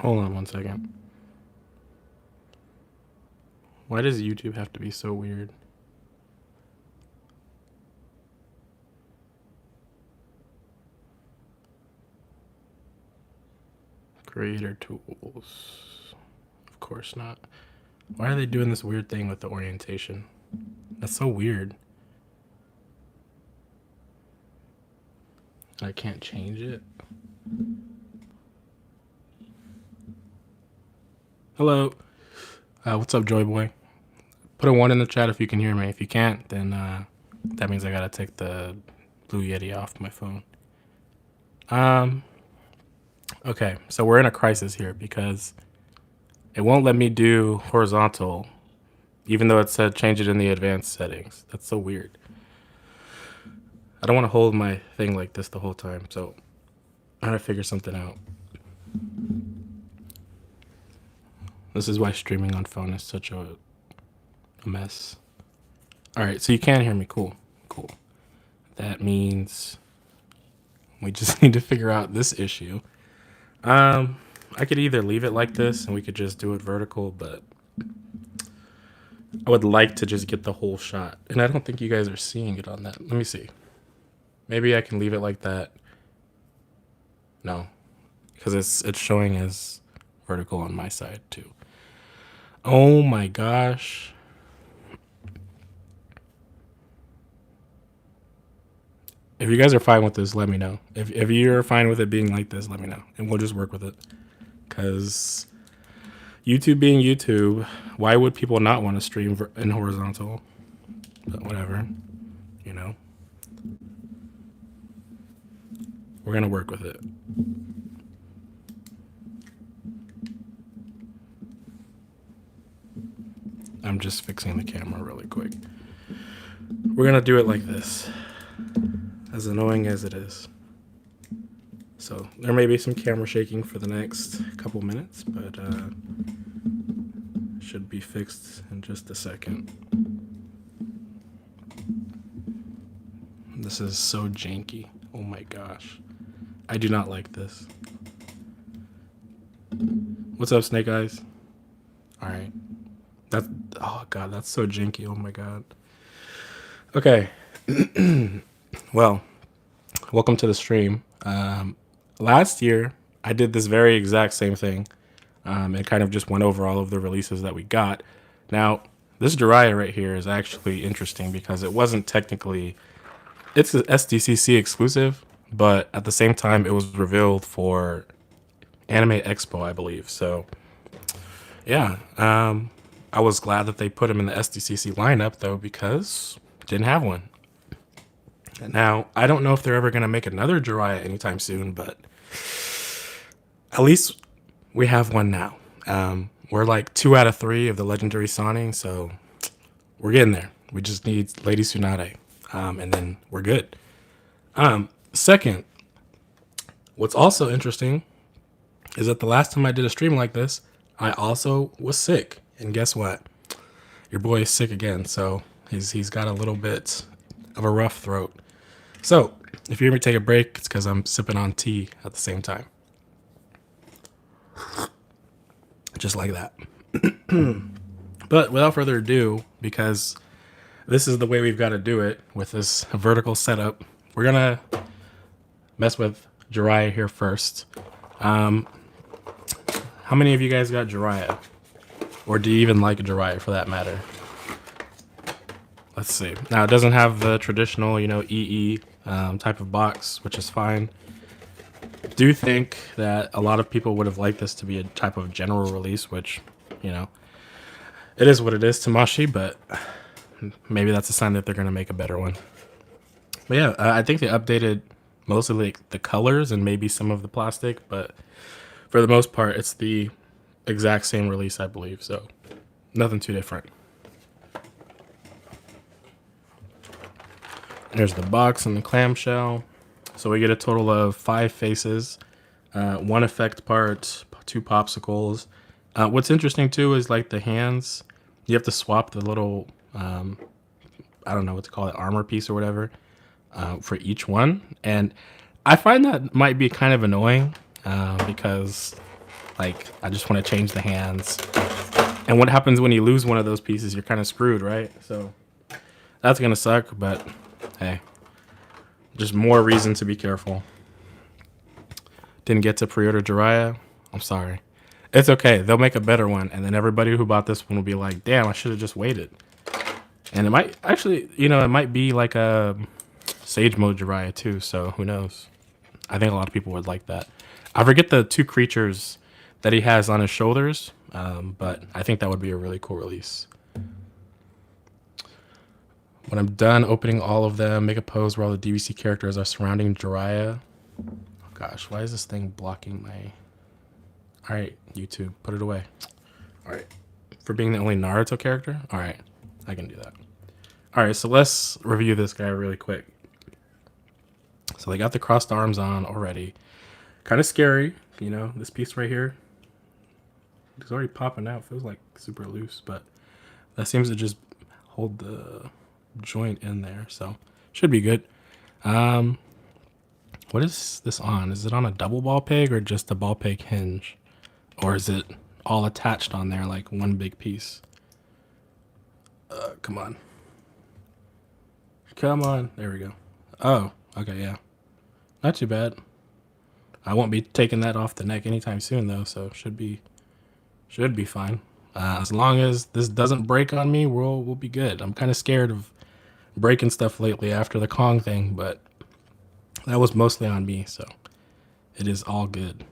Hold on 1 second. Why does YouTube have to be so weird? Creator tools. Of course not. Why are they doing this weird thing with the orientation? That's so weird. I can't change it. Hello. What's up, Joy Boy? Put a 1 in the chat if you can hear me. If you can't, then that means I gotta take the Blue Yeti off my phone. Okay, so we're in a crisis here because it won't let me do horizontal, even though it said change it in the advanced settings. That's so weird. I don't want to hold my thing like this the whole time, so I'm gonna figure something out. This is why streaming on phone is such a mess. All right, so you can hear me. Cool. That means we just need to figure out this issue. I could either leave it like this and we could just do it vertical, but I would like to just get the whole shot. And I don't think you guys are seeing it on that. Let me see. Maybe I can leave it like that. No, because it's showing as vertical on my side too. Oh my gosh. If you guys are fine with this, let me know. If you're fine with it being like this, let me know. And we'll just work with it. Because YouTube being YouTube, why would people not want to stream in horizontal? But whatever, you know. We're going to work with it. I'm just fixing the camera really quick. We're going to do it like this. As annoying as it is. So there may be some camera shaking for the next couple minutes, but should be fixed in just a second. This is so janky. Oh my gosh. I do not like this. What's up, Snake Eyes? All right. Oh god, that's so janky. Oh my god. Okay. Well, welcome to the stream. Last year, I did this very exact same thing and kind of just went over all of the releases that we got. Now, this Jiraiya right here is actually interesting because it wasn't technically... It's an SDCC exclusive, but at the same time, it was revealed for Anime Expo, I believe. So, yeah, I was glad that they put him in the SDCC lineup, though, because didn't have one. Now, I don't know if they're ever going to make another Jiraiya anytime soon, but at least we have one now. We're like 2 out of 3 of the legendary Sonic, so we're getting there. We just need Lady Tsunade, and then we're good. Second, what's also interesting is that the last time I did a stream like this, I also was sick. And guess what? Your boy is sick again, so he's got a little bit of a rough throat. So, if you hear me take a break, it's because I'm sipping on tea at the same time. Just like that. But without further ado, because this is the way we've got to do it with this vertical setup, we're going to mess with Jiraiya here first. How many of you guys got Jiraiya? Or do you even like Jiraiya for that matter? Let's see. Now, it doesn't have the traditional, EE type of box, which is fine. I do think that a lot of people would have liked this to be a type of general release, which, it is what it is, Tamashi, but maybe that's a sign that they're going to make a better one. But yeah, I think they updated mostly like the colors and maybe some of the plastic, but for the most part, it's the exact same release, I believe, so nothing too different. There's the box and the clamshell. So we get a total of 5 faces, 1 effect part, 2 popsicles. What's interesting too is like the hands. You have to swap the little, I don't know what to call it, armor piece or whatever, for each one. And I find that might be kind of annoying because Like, I just want to change the hands. And what happens when you lose one of those pieces? You're kind of screwed, right? So that's going to suck, but hey, just more reason to be careful. Didn't get to pre-order Jiraiya. I'm sorry. It's okay. They'll make a better one. And then everybody who bought this one will be like, damn, I should have just waited. And it might actually, you know, it might be like a Sage Mode Jiraiya too. So who knows? I think a lot of people would like that. I forget the 2 creatures that he has on his shoulders. But I think that would be a really cool release. When I'm done opening all of them, make a pose where all the DVC characters are surrounding Jiraiya. Oh gosh, why is this thing blocking my... Alright, YouTube, put it away. Alright, for being the only Naruto character? Alright, I can do that. Alright, so let's review this guy really quick. So they got the crossed arms on already. Kind of scary, you know, this piece right here. It's already popping out. Feels like super loose, but that seems to just hold the joint in there. So should be good. What is this on? Is it on a double ball peg or just a ball peg hinge? Or is it all attached on there like one big piece? Come on. Come on. There we go. Oh, okay, yeah. Not too bad. I won't be taking that off the neck anytime soon though, so should be fine. As long as this doesn't break on me, we'll be good. I'm kind of scared of breaking stuff lately after the Kong thing, but that was mostly on me, so it is all good.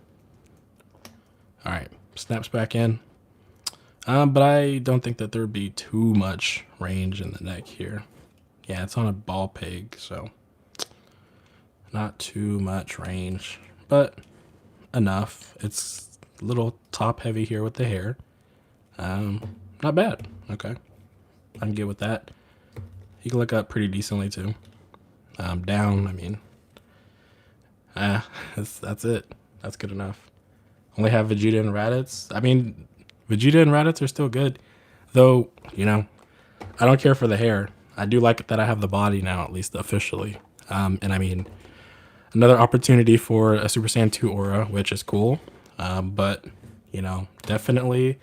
All right, snaps back in. But I don't think that there'd be too much range in the neck here. Yeah, it's on a ball peg, so not too much range, but enough. It's a little top heavy here with the hair. Not bad. Okay, I can get with that. He can look up pretty decently too. Down, I mean, that's it. That's good enough. Only have Vegeta and Raditz. I mean, Vegeta and Raditz are still good, though. You know, I don't care for the hair. I do like that I have the body now, at least officially. And I mean, another opportunity for a Super Saiyan 2 aura, which is cool. But you know, definitely,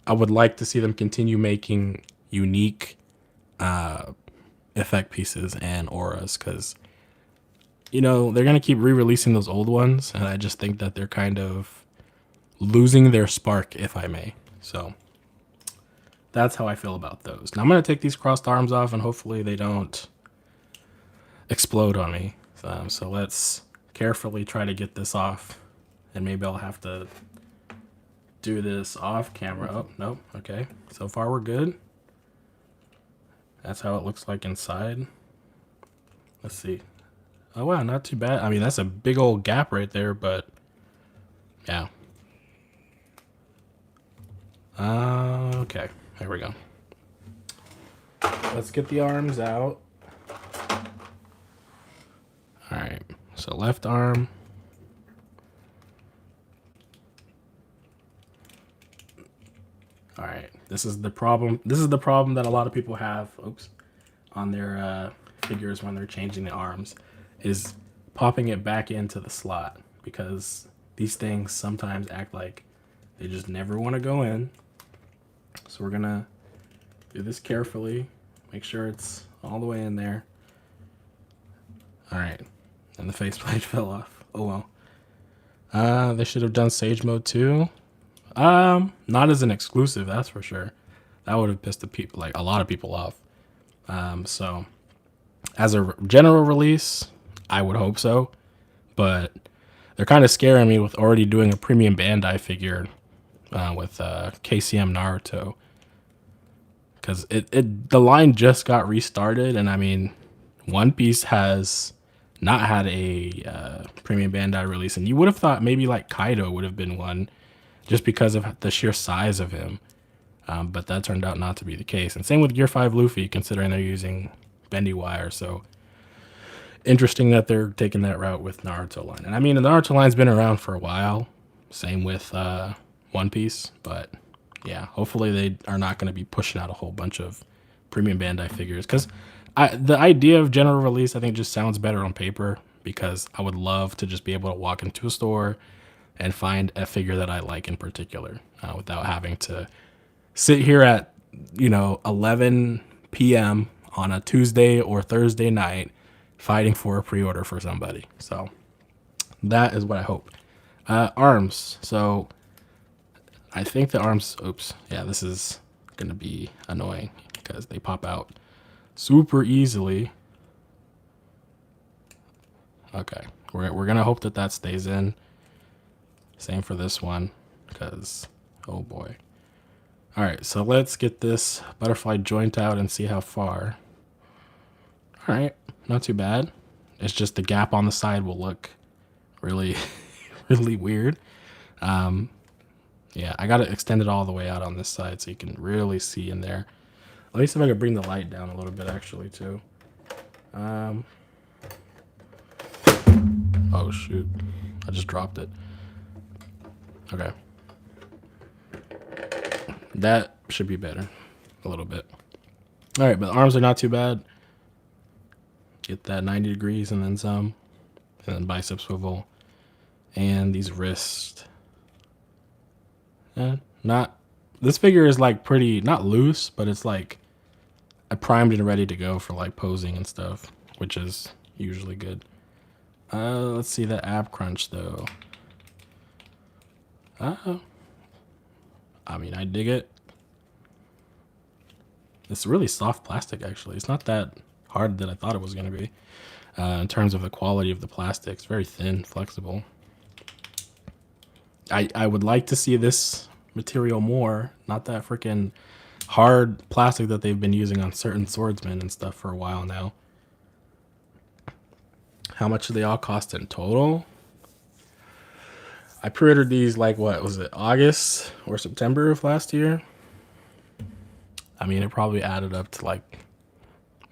I would like to see them continue making unique effect pieces and auras, because you know they're gonna keep re-releasing those old ones, and I just think that they're kind of losing their spark, if I may. So that's how I feel about those. Now I'm gonna take these crossed arms off, and hopefully they don't explode on me. So let's carefully try to get this off, and maybe I'll have to do this off camera. Oh, no, okay. So far we're good. That's how it looks like inside. Let's see. Oh wow, not too bad. I mean, that's a big old gap right there, but yeah. Okay, there we go. Let's get the arms out. All right, so left arm. All right, this is the problem. This is the problem that a lot of people have, on their figures when they're changing the arms, is popping it back into the slot, because these things sometimes act like they just never want to go in. So we're gonna do this carefully, make sure it's all the way in there. All right, and the faceplate fell off. Oh well. They should have done Sage Mode too. Not as an exclusive, that's for sure. That would have pissed the people, like a lot of people off. So as a general release, I would hope so, but they're kind of scaring me with already doing a premium Bandai figure with KCM Naruto, because the line just got restarted, and I mean, One Piece has not had a premium Bandai release, and you would have thought maybe like Kaido would have been one, just because of the sheer size of him, but that turned out not to be the case. And same with Gear 5 Luffy, considering they're using bendy wire. So interesting that they're taking that route with Naruto line. And I mean, the Naruto line's been around for a while. Same with One Piece, but yeah, hopefully they are not going to be pushing out a whole bunch of premium Bandai figures, because the idea of general release, I think, just sounds better on paper, because I would love to just be able to walk into a store, and find a figure that I like in particular without having to sit here at 11 p.m. on a Tuesday or Thursday night fighting for a pre-order for somebody. So that is what I hope. Arms. So I think the arms, oops, yeah, this is going to be annoying because they pop out super easily. Okay, we're going to hope that that stays in. Same for this one because, oh boy. All right, so let's get this butterfly joint out and see how far. All right, not too bad. It's just the gap on the side will look really, really weird. Yeah, I got to extend it all the way out on this side so you can really see in there. At least if I could bring the light down a little bit, actually, too. Oh, shoot. I just dropped it. Okay. That should be better. A little bit. All right, but the arms are not too bad. Get that 90 degrees and then some. And then bicep swivel. And these wrists. Not... This figure is like pretty... Not loose, but it's like... primed and ready to go for like posing and stuff, which is usually good. Let's see the ab crunch though. I mean, I dig it. It's really soft plastic actually. It's not that hard that I thought it was going to be. In terms of the quality of the plastic, it's very thin, flexible. I would like to see this material more, not that freaking hard plastic that they've been using on certain swordsmen and stuff for a while now. How much do they all cost in total? I pre-ordered these like, what was it, August or September of last year? I mean, it probably added up to like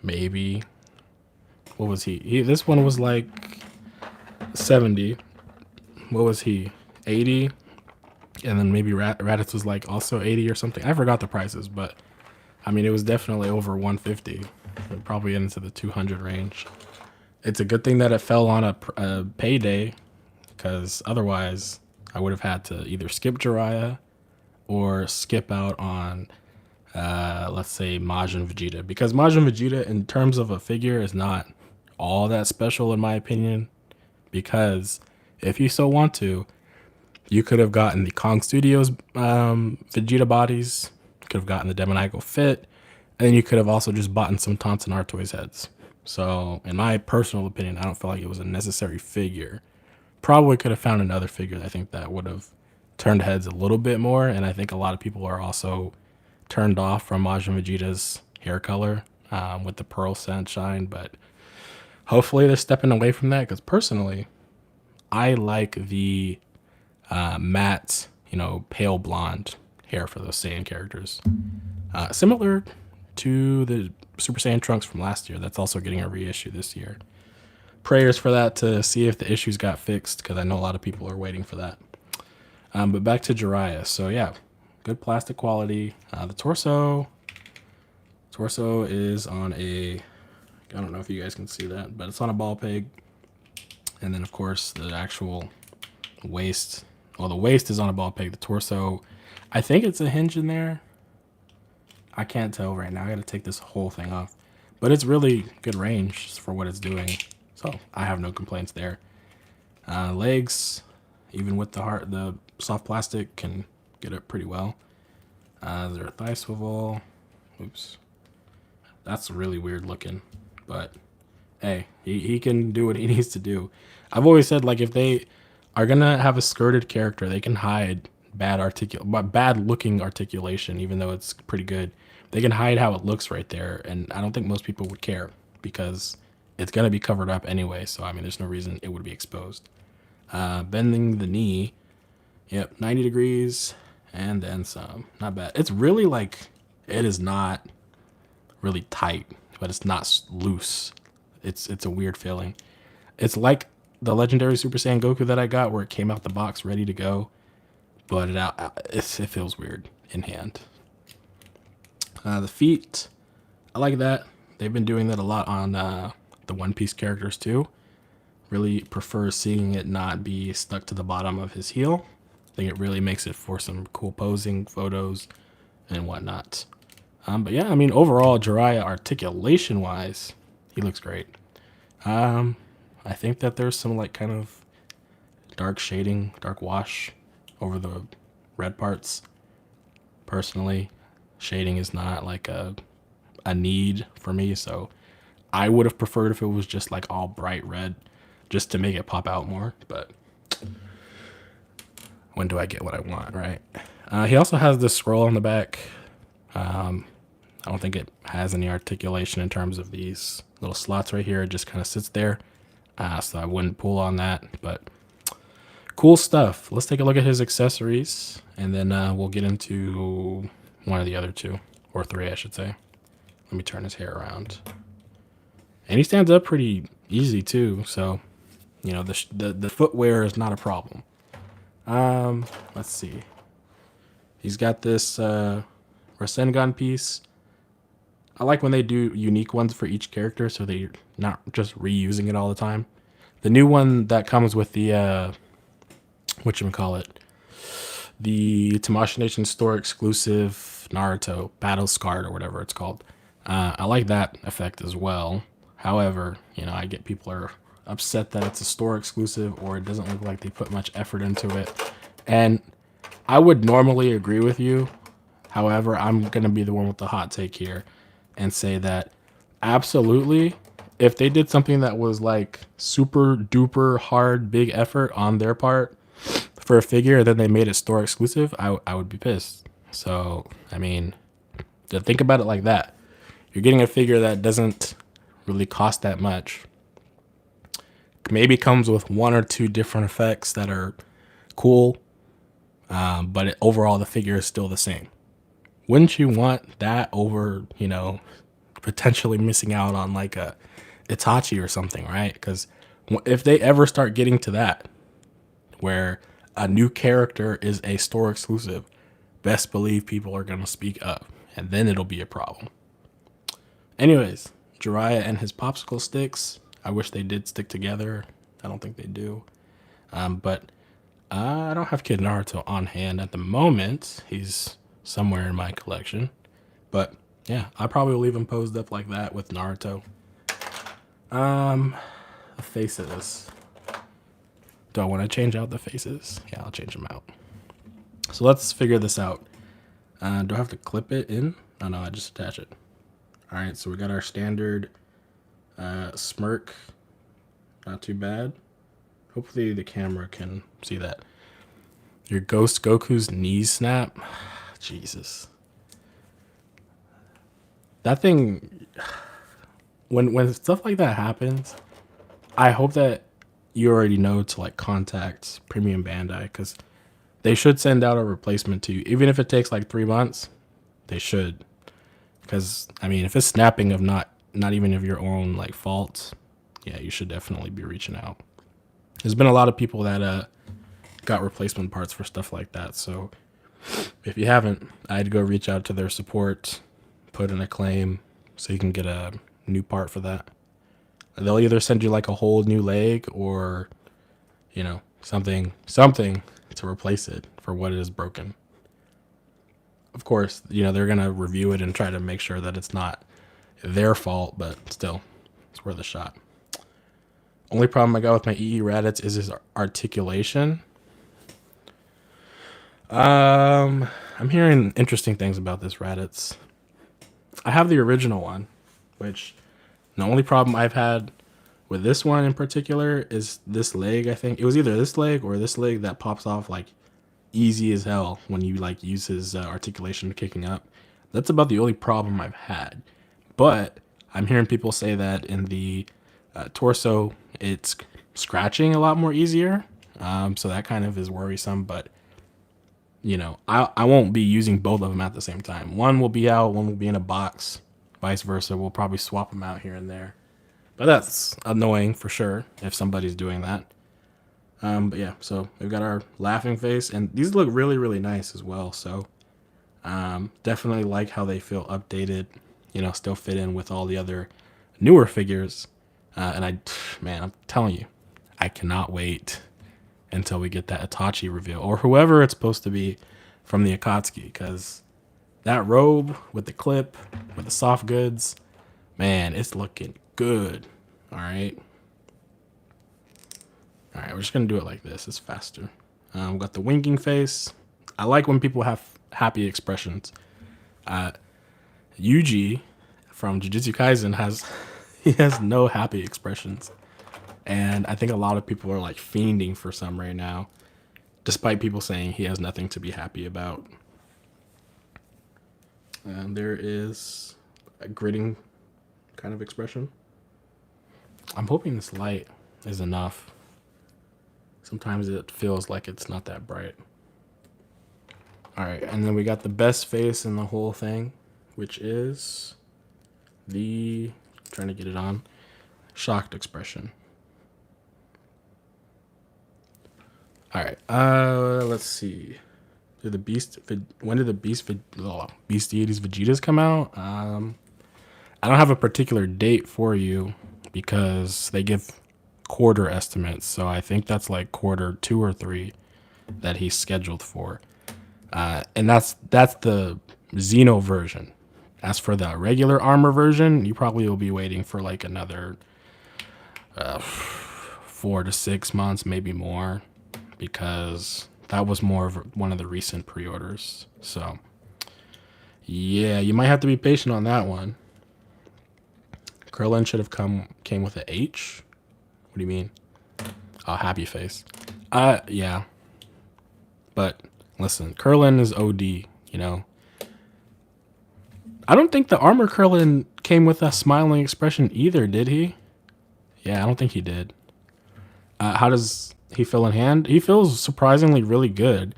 maybe, what was he? This one was like 70. What was he? 80. And then maybe Raditz was like also 80 or something. I forgot the prices, but I mean, it was definitely over 150. Probably into the 200 range. It's a good thing that it fell on a payday, because otherwise I would have had to either skip Jiraiya or skip out on, let's say, Majin Vegeta. Because Majin Vegeta, in terms of a figure, is not all that special in my opinion. Because if you so want to, you could have gotten the Kong Studios Vegeta bodies, could have gotten the Demoniacal Fit, and then you could have also just bought some Taunts and Artois heads. So, in my personal opinion, I don't feel like it was a necessary figure. Probably could have found another figure that I think that would have turned heads a little bit more, and I think a lot of people are also turned off from Majin Vegeta's hair color with the pearl sunshine, but hopefully they're stepping away from that, because personally, I like the matte, pale blonde hair for those Saiyan characters. Similar to the Super Saiyan Trunks from last year. That's also getting a reissue this year. Prayers for that to see if the issues got fixed, because I know a lot of people are waiting for that. But back to Jiraiya. So yeah, good plastic quality. The torso is on a, I don't know if you guys can see that, but it's on a ball peg. And then of course the actual waist, well, the waist is on a ball peg. The torso, I think it's a hinge in there. I can't tell right now. I got to take this whole thing off, but it's really good range for what it's doing. So I have no complaints there. Legs, even with the soft plastic, can get it pretty well. There's a thigh swivel. Oops. That's really weird looking, but hey, he can do what he needs to do. I've always said, like, if they are going to have a skirted character, they can hide bad looking articulation, even though it's pretty good. They can hide how it looks right there, and I don't think most people would care because it's going to be covered up anyway. So I mean, there's no reason it would be exposed. Bending the knee, yep, 90 degrees and then some. Not bad. It's really like, it is not really tight, but it's not loose. It's a weird feeling. It's like the legendary Super Saiyan Goku that I got, where it came out the box ready to go, but it feels weird in hand. The feet, I like that. They've been doing that a lot on the One Piece characters too. really prefer seeing it not be stuck to the bottom of his heel. I think it really makes it for some cool posing photos and whatnot. But yeah, I mean, overall, Jiraiya articulation-wise, he looks great. I think that there's some like kind of dark shading, dark wash over the red parts. Personally, shading is not like a need for me, so I would have preferred if it was just like all bright red just to make it pop out more, but when do I get what I want, right? He also has this scroll on the back. I don't think it has any articulation in terms of these little slots right here. It just kind of sits there, so I wouldn't pull on that, but cool stuff. Let's take a look at his accessories, and then we'll get into one of the other two, or three, I should say. Let me turn his hair around. And he stands up pretty easy too, so you know the footwear is not a problem. Let's see. He's got this Rasengan piece. I like when they do unique ones for each character, so they're not just reusing it all the time. The new one that comes with the whatchamacallit, the Tamashii Nation store exclusive Naruto Battle Scarred or whatever it's called. I like that effect as well. However, you know, I get people are upset that it's a store exclusive or it doesn't look like they put much effort into it. And I would normally agree with you. However, I'm going to be the one with the hot take here and say that absolutely, if they did something that was like super duper hard, big effort on their part for a figure and then they made it store exclusive, I would be pissed. So, I mean, to think about it like that. You're getting a figure that doesn't really cost that much. Maybe comes with one or two different effects that are cool, but overall the figure is still the same. Wouldn't you want that over, you know, potentially missing out on like a Itachi or something, right? Because if they ever start getting to that, where a new character is a store exclusive, best believe people are going to speak up, and then it'll be a problem. Anyways, Jiraiya and his popsicle sticks. I wish they did stick together. I don't think they do. But I don't have Kid Naruto on hand at the moment. He's somewhere in my collection. But yeah, I probably will leave him posed up like that with Naruto. The faces. Do I want to change out the faces? Yeah, I'll change them out. So let's figure this out. Do I have to clip it in? Oh no, I just attach it. All right, so we got our standard smirk. Not too bad. Hopefully the camera can see that. Your Ghost Goku's knees snap. Jesus. That thing, when stuff like that happens, I hope that you already know to like contact Premium Bandai, because they should send out a replacement to you. Even if it takes like 3 months, they should. Because, I mean, if it's snapping of not even of your own like fault, yeah, you should definitely be reaching out. There's been a lot of people that got replacement parts for stuff like that. So if you haven't, I'd go reach out to their support, put in a claim so you can get a new part for that. They'll either send you like a whole new leg or, you know, something to replace it for what it is broken. Of course, you know, they're going to review it and try to make sure that it's not their fault, but still, it's worth a shot. Only problem I got with my EE Raditz is his articulation. I'm hearing interesting things about this Raditz. I have the original one, which the only problem I've had with this one in particular is this leg. I think it was either this leg or this leg that pops off like easy as hell when you like use his articulation kicking up. That's about the only problem I've had. But I'm hearing people say that in the torso, it's scratching a lot more easier. So that kind of is worrisome. But, you know, I won't be using both of them at the same time. One will be out, one will be in a box. Vice versa. We'll probably swap them out here and there. But that's annoying for sure if somebody's doing that. But yeah, so we've got our laughing face, and these look really, really nice as well. So definitely like how they feel updated, you know, still fit in with all the other newer figures. And man, I'm telling you, I cannot wait until we get that Itachi reveal, or whoever it's supposed to be from the Akatsuki, because that robe with the clip, with the soft goods, man, it's looking good. All right. All right, we're just going to do it like this. It's faster. We got the winking face. I like when people have happy expressions. Yuji from Jujutsu Kaisen he has no happy expressions. And I think a lot of people are like fiending for some right now, despite people saying he has nothing to be happy about. And there is a gritting kind of expression. I'm hoping this light is enough. Sometimes it feels like it's not that bright. All right, and then we got the best face in the whole thing, which is the, trying to get it on, shocked expression. All right, let's see. When did the Beast Deities Vegetas come out? I don't have a particular date for you because they give quarter estimates. So I think that's like quarter 2 or 3 that he's scheduled for. And that's the Xeno version. As for the regular armor version, you probably will be waiting for like another 4 to 6 months, maybe more, because that was more of one of the recent pre-orders. So yeah, you might have to be patient on that one. Krillin should have came with an H. What do you mean? Oh, happy face. Yeah. But listen, Krillin is OD, you know. I don't think the armor Krillin came with a smiling expression either, did he? Yeah, I don't think he did. How does he feel in hand? He feels surprisingly really good.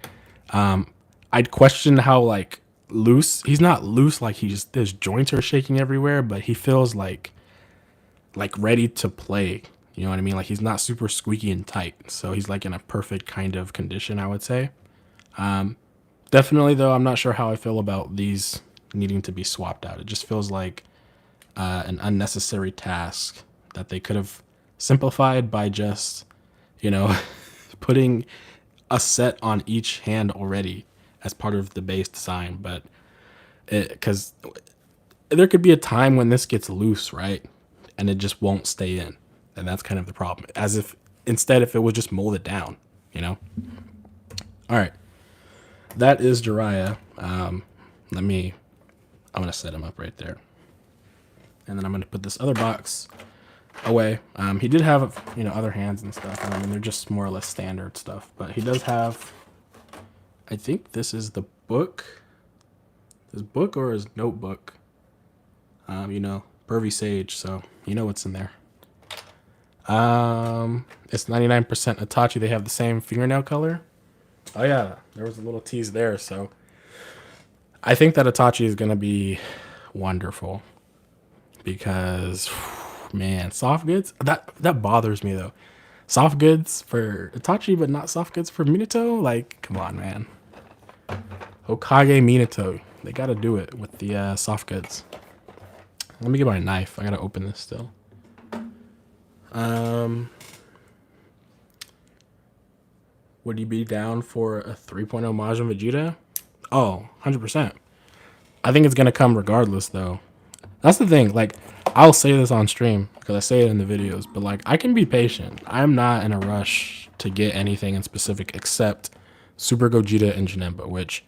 I'd question how like loose. He's not loose like his joints are shaking everywhere, but he feels like ready to play. You know what I mean? Like he's not super squeaky and tight. So he's like in a perfect kind of condition, I would say. Definitely though, I'm not sure how I feel about these needing to be swapped out. It just feels like an unnecessary task that they could have simplified by just, you know, putting a set on each hand already as part of the base design. But because there could be a time when this gets loose, right? And it just won't stay in. And that's kind of the problem. As if instead, if it was just molded down, you know? All right. That is Jiraiya. I'm going to set him up right there. And then I'm going to put this other box away. He did have, you know, other hands and stuff. I mean, they're just more or less standard stuff. But he does have, I think this is the book. His book or his notebook. You know, Pervy Sage. So you know what's in there. It's 99% Itachi. They have the same fingernail color. Oh yeah, there was a little tease there. So I think that Itachi is going to be wonderful because, man, soft goods, that bothers me though. Soft goods for Itachi, but not soft goods for Minato. Like, come on, man. Hokage Minato. They got to do it with the soft goods. Let me get my knife. I got to open this still. Would you be down for a 3.0 Majin Vegeta? Oh, 100%. I think it's going to come regardless, though. That's the thing. Like, I'll say this on stream because I say it in the videos, but like, I can be patient. I'm not in a rush to get anything in specific except Super Gogeta and Janemba, which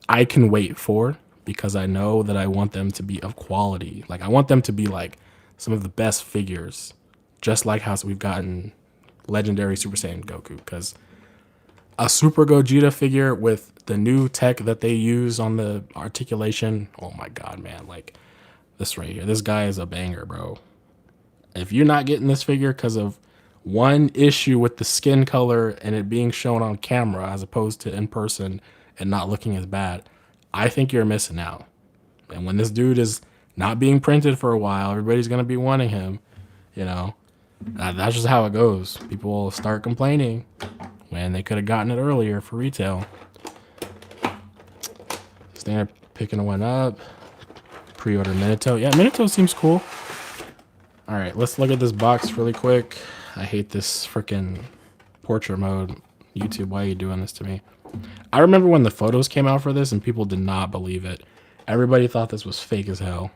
I can wait for because I know that I want them to be of quality. Like, I want them to be like some of the best figures, just like how we've gotten legendary Super Saiyan Goku, because a Super Gogeta figure with the new tech that they use on the articulation, oh my god, man, like this right here, this guy is a banger, bro. If you're not getting this figure because of one issue with the skin color and it being shown on camera as opposed to in person and not looking as bad, I think you're missing out. And when this dude is not being printed for a while, everybody's going to be wanting him, you know. That's just how it goes. People will start complaining when they could have gotten it earlier for retail. Standard picking one up. Pre-order Minato. Yeah, Minato seems cool. All right, let's look at this box really quick. I hate this freaking portrait mode. YouTube, why are you doing this to me? I remember when the photos came out for this and people did not believe it. Everybody thought this was fake as hell.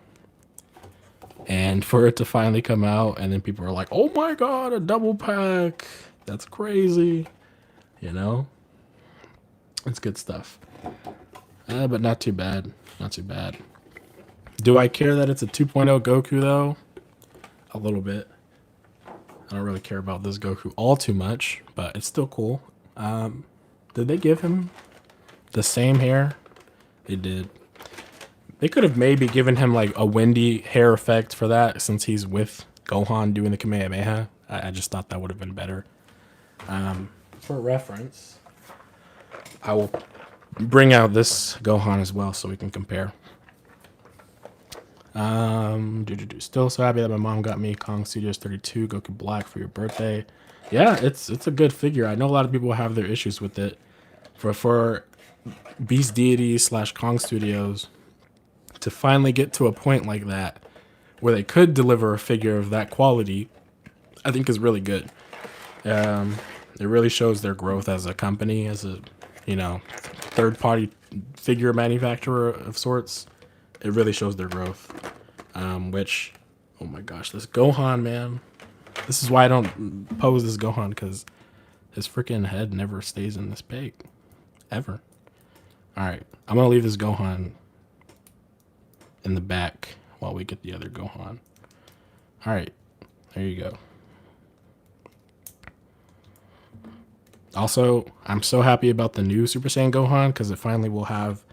And for it to finally come out and then people were like, oh my God, a double pack. That's crazy. You know? It's good stuff. But not too bad. Not too bad. Do I care that it's a 2.0 Goku though? A little bit. I don't really care about this Goku all too much, but it's still cool. Did they give him the same hair? They did. They could have maybe given him like a windy hair effect for that since he's with Gohan doing the Kamehameha. I just thought that would have been better. For reference, I will bring out this Gohan as well so we can compare. Still so happy that my mom got me Kong Studios 32 Goku Black for your birthday. Yeah, it's a good figure. I know a lot of people have their issues with it. For Beast Deity / Kong Studios to finally get to a point like that where they could deliver a figure of that quality, I think is really good. It really shows their growth as a company, as a, you know, third-party figure manufacturer of sorts. It really shows their growth. Which, oh my gosh, this Gohan, man. This is why I don't pose this Gohan, because his freaking head never stays in this big. Ever. Alright, I'm going to leave this Gohan in the back while we get the other Gohan. Alright, there you go. Also, I'm so happy about the new Super Saiyan Gohan because it finally will have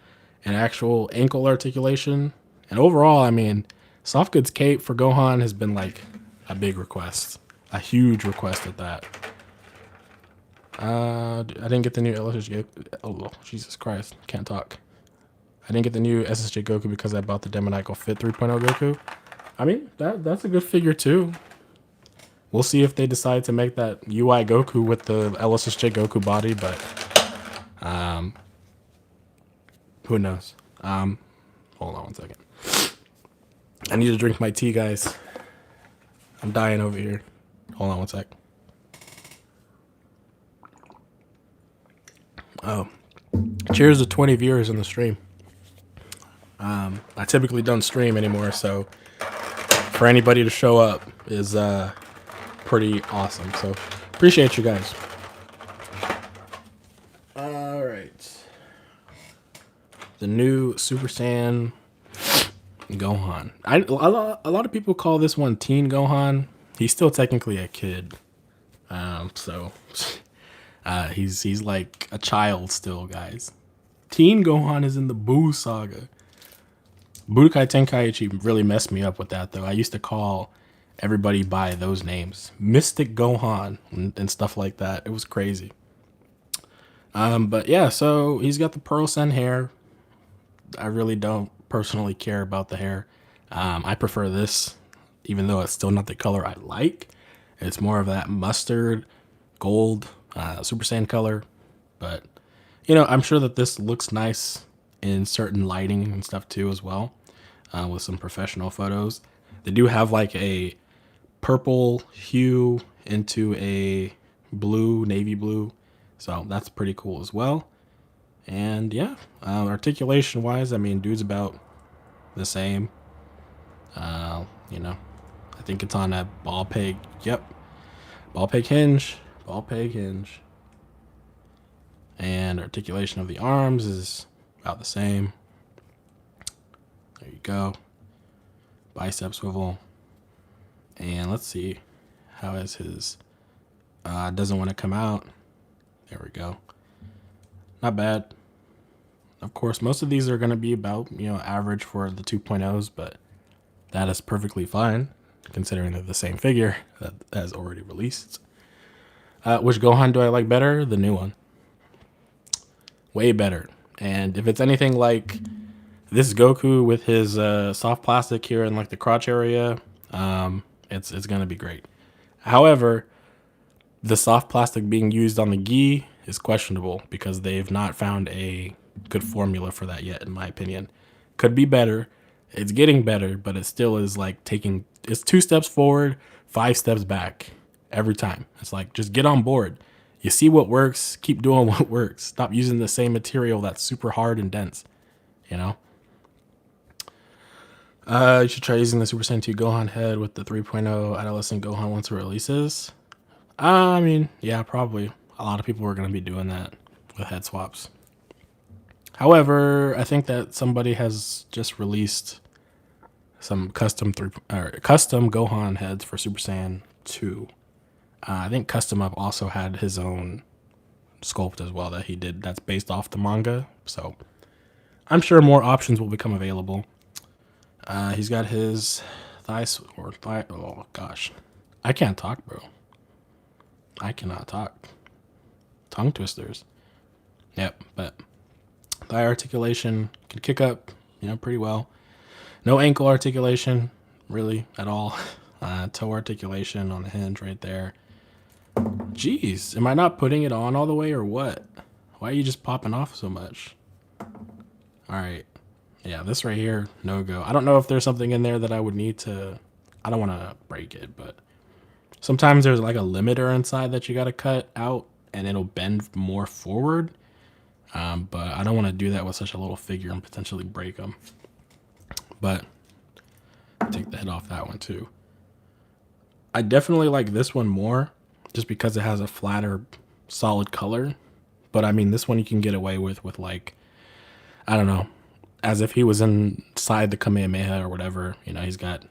an actual ankle articulation. And overall, I mean, soft goods cape for Gohan has been like a big request. A huge request at that. I didn't get the new SSJ. Oh, Jesus Christ. Can't talk. I didn't get the new SSJ Goku because I bought the Demonical Fit 3.0 Goku. I mean, that's a good figure too. We'll see if they decide to make that UI Goku with the LSSJ Goku body, but who knows? Hold on one second. I need to drink my tea, guys. I'm dying over here. Hold on one sec. Oh, cheers to 20 viewers in the stream. I typically don't stream anymore, so for anybody to show up is pretty awesome. So appreciate you guys. All right, the new Super Saiyan Gohan. A lot of people call this one Teen Gohan. He's still technically a kid, so he's like a child still, guys. Teen Gohan is in the Buu saga. Budokai Tenkaichi really messed me up with that, though. I used to call everybody by those names, Mystic Gohan and stuff like that. It was crazy. But yeah, so he's got the Pearl Sen hair. I really don't personally care about the hair. I prefer this, even though it's still not the color I like. It's more of that mustard gold Super Saiyan color. But, you know, I'm sure that this looks nice in certain lighting and stuff too as well, with some professional photos. They do have like a purple hue into a blue, navy blue. So that's pretty cool as well. And yeah, articulation wise, I mean, dude's about the same. You know, I think it's on a ball peg. Yep. Ball peg hinge. Ball peg hinge. And articulation of the arms is about the same. There you go. Bicep swivel. And let's see. How is his... doesn't want to come out. There we go. Not bad. Of course, most of these are going to be about, you know, average for the 2.0s, but that is perfectly fine, considering they're the same figure that has already released. Which Gohan do I like better? The new one. Way better. And if it's anything like this Goku with his soft plastic here in like the crotch area, it's going to be great. However, the soft plastic being used on the gi is questionable because they've not found a good formula for that yet, in my opinion. Could be better. It's getting better, but it still is like it's 2 steps forward, 5 steps back every time. It's like, just get on board. You see what works, keep doing what works. Stop using the same material that's super hard and dense, you know? You should try using the Super Saiyan 2 Gohan head with the 3.0 adolescent Gohan once it releases. I mean, yeah, probably. A lot of people are going to be doing that with head swaps. However, I think that somebody has just released some custom Gohan heads for Super Saiyan 2. I think Custom Up also had his own sculpt as well that he did that's based off the manga. So I'm sure more options will become available. He's got his oh gosh. I can't talk, bro. I cannot talk. Tongue twisters. Yep, but thigh articulation can kick up, pretty well. No ankle articulation, really, at all. Toe articulation on the hinge right there. Jeez, am I not putting it on all the way or what? Why are you just popping off so much? All right. Yeah, this right here, no go. I don't know if there's something in there that I would need to... I don't want to break it, but sometimes there's like a limiter inside that you got to cut out and it'll bend more forward. But I don't want to do that with such a little figure and potentially break them. But take the head off that one too. I definitely like this one more just because it has a flatter, solid color. But I mean, this one you can get away with like, I don't know, as if he was inside the Kamehameha or whatever. He's got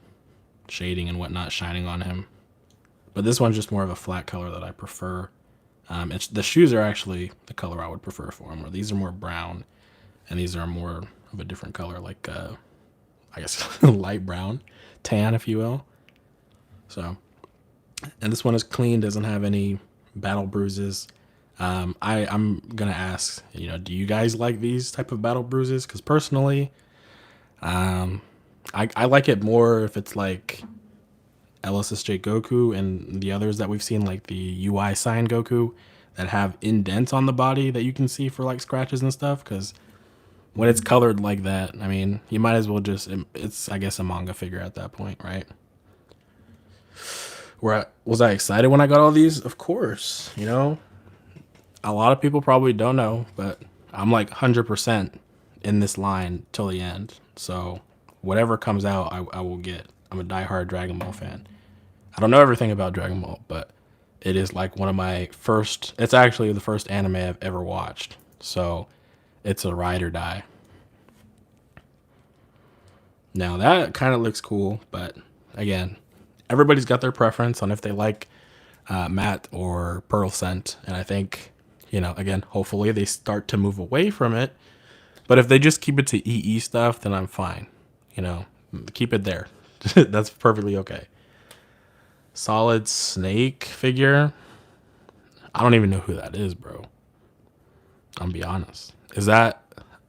shading and whatnot shining on him. But this one's just more of a flat color that I prefer. The shoes are actually the color I would prefer for him, where these are more brown and these are more of a different color, like I guess light brown, tan, if you will. So, and this one is clean, doesn't have any battle bruises. I'm gonna ask, do you guys like these type of battle bruises? Because personally, I like it more if it's like SSJ Goku and the others that we've seen, like the UI sign Goku, that have indents on the body that you can see for like scratches and stuff. Because when it's colored like that, I mean, you might as well it's I guess a manga figure at that point, right? Was I excited when I got all these? Of course, a lot of people probably don't know, but I'm like 100% in this line till the end. So whatever comes out, I will get. I'm a diehard Dragon Ball fan. I don't know everything about Dragon Ball, but it is like one of my first, it's actually the first anime I've ever watched. So it's a ride or die. Now that kind of looks cool, but again, everybody's got their preference on if they like matte or pearl scent. And I think, again, hopefully they start to move away from it. But if they just keep it to EE stuff, then I'm fine. Keep it there. That's perfectly okay. Solid Snake figure. I don't even know who that is, bro. I'll be honest. Is that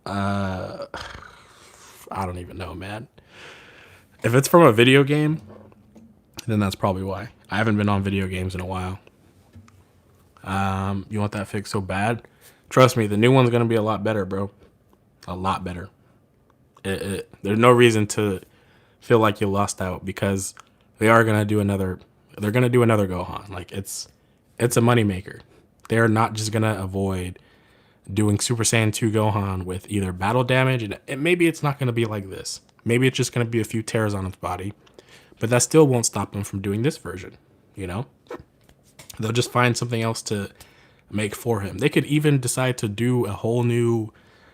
I don't even know, man. If it's from a video game, then that's probably why. I haven't been on video games in a while. You want that fig so bad? Trust me, the new one's gonna be a lot better, bro. A lot better. There's no reason to feel like you lost out, because they are gonna do another. They're gonna do another Gohan. Like it's a moneymaker. They're not just gonna avoid doing Super Saiyan 2 Gohan with either battle damage, and maybe it's not gonna be like this. Maybe it's just gonna be a few tears on its body, but that still won't stop them from doing this version. They'll just find something else to make for him. They could even decide to do a whole new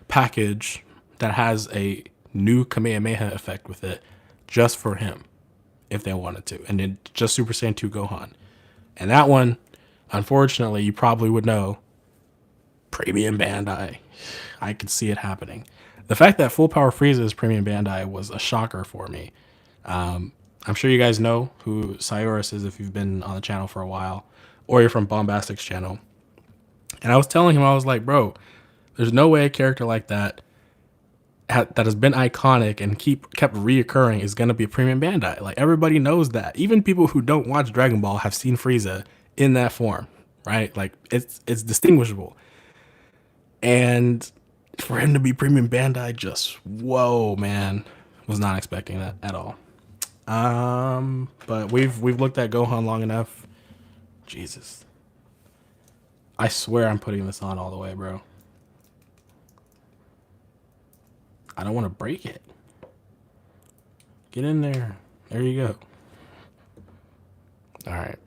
package that has a new Kamehameha effect with it just for him, if they wanted to, and then just Super Saiyan 2 Gohan. And that one, unfortunately, you probably would know, Premium Bandai. I could see it happening. The fact that Full Power Frieza is Premium Bandai was a shocker for me. I'm sure you guys know who Shfiguarts is if you've been on the channel for a while, or you're from Bombastic's channel. And I was telling him, I was like, bro, there's no way a character like that has been iconic and kept reoccurring is going to be a Premium Bandai. Like, everybody knows that. Even people who don't watch Dragon Ball have seen Frieza in that form, right? Like, it's distinguishable. And for him to be Premium Bandai, just, whoa, man, Was not expecting that at all. But we've looked at Gohan long enough. Jesus. I swear I'm putting this on all the way, bro. I don't want to break it. Get in there. There you go. All right.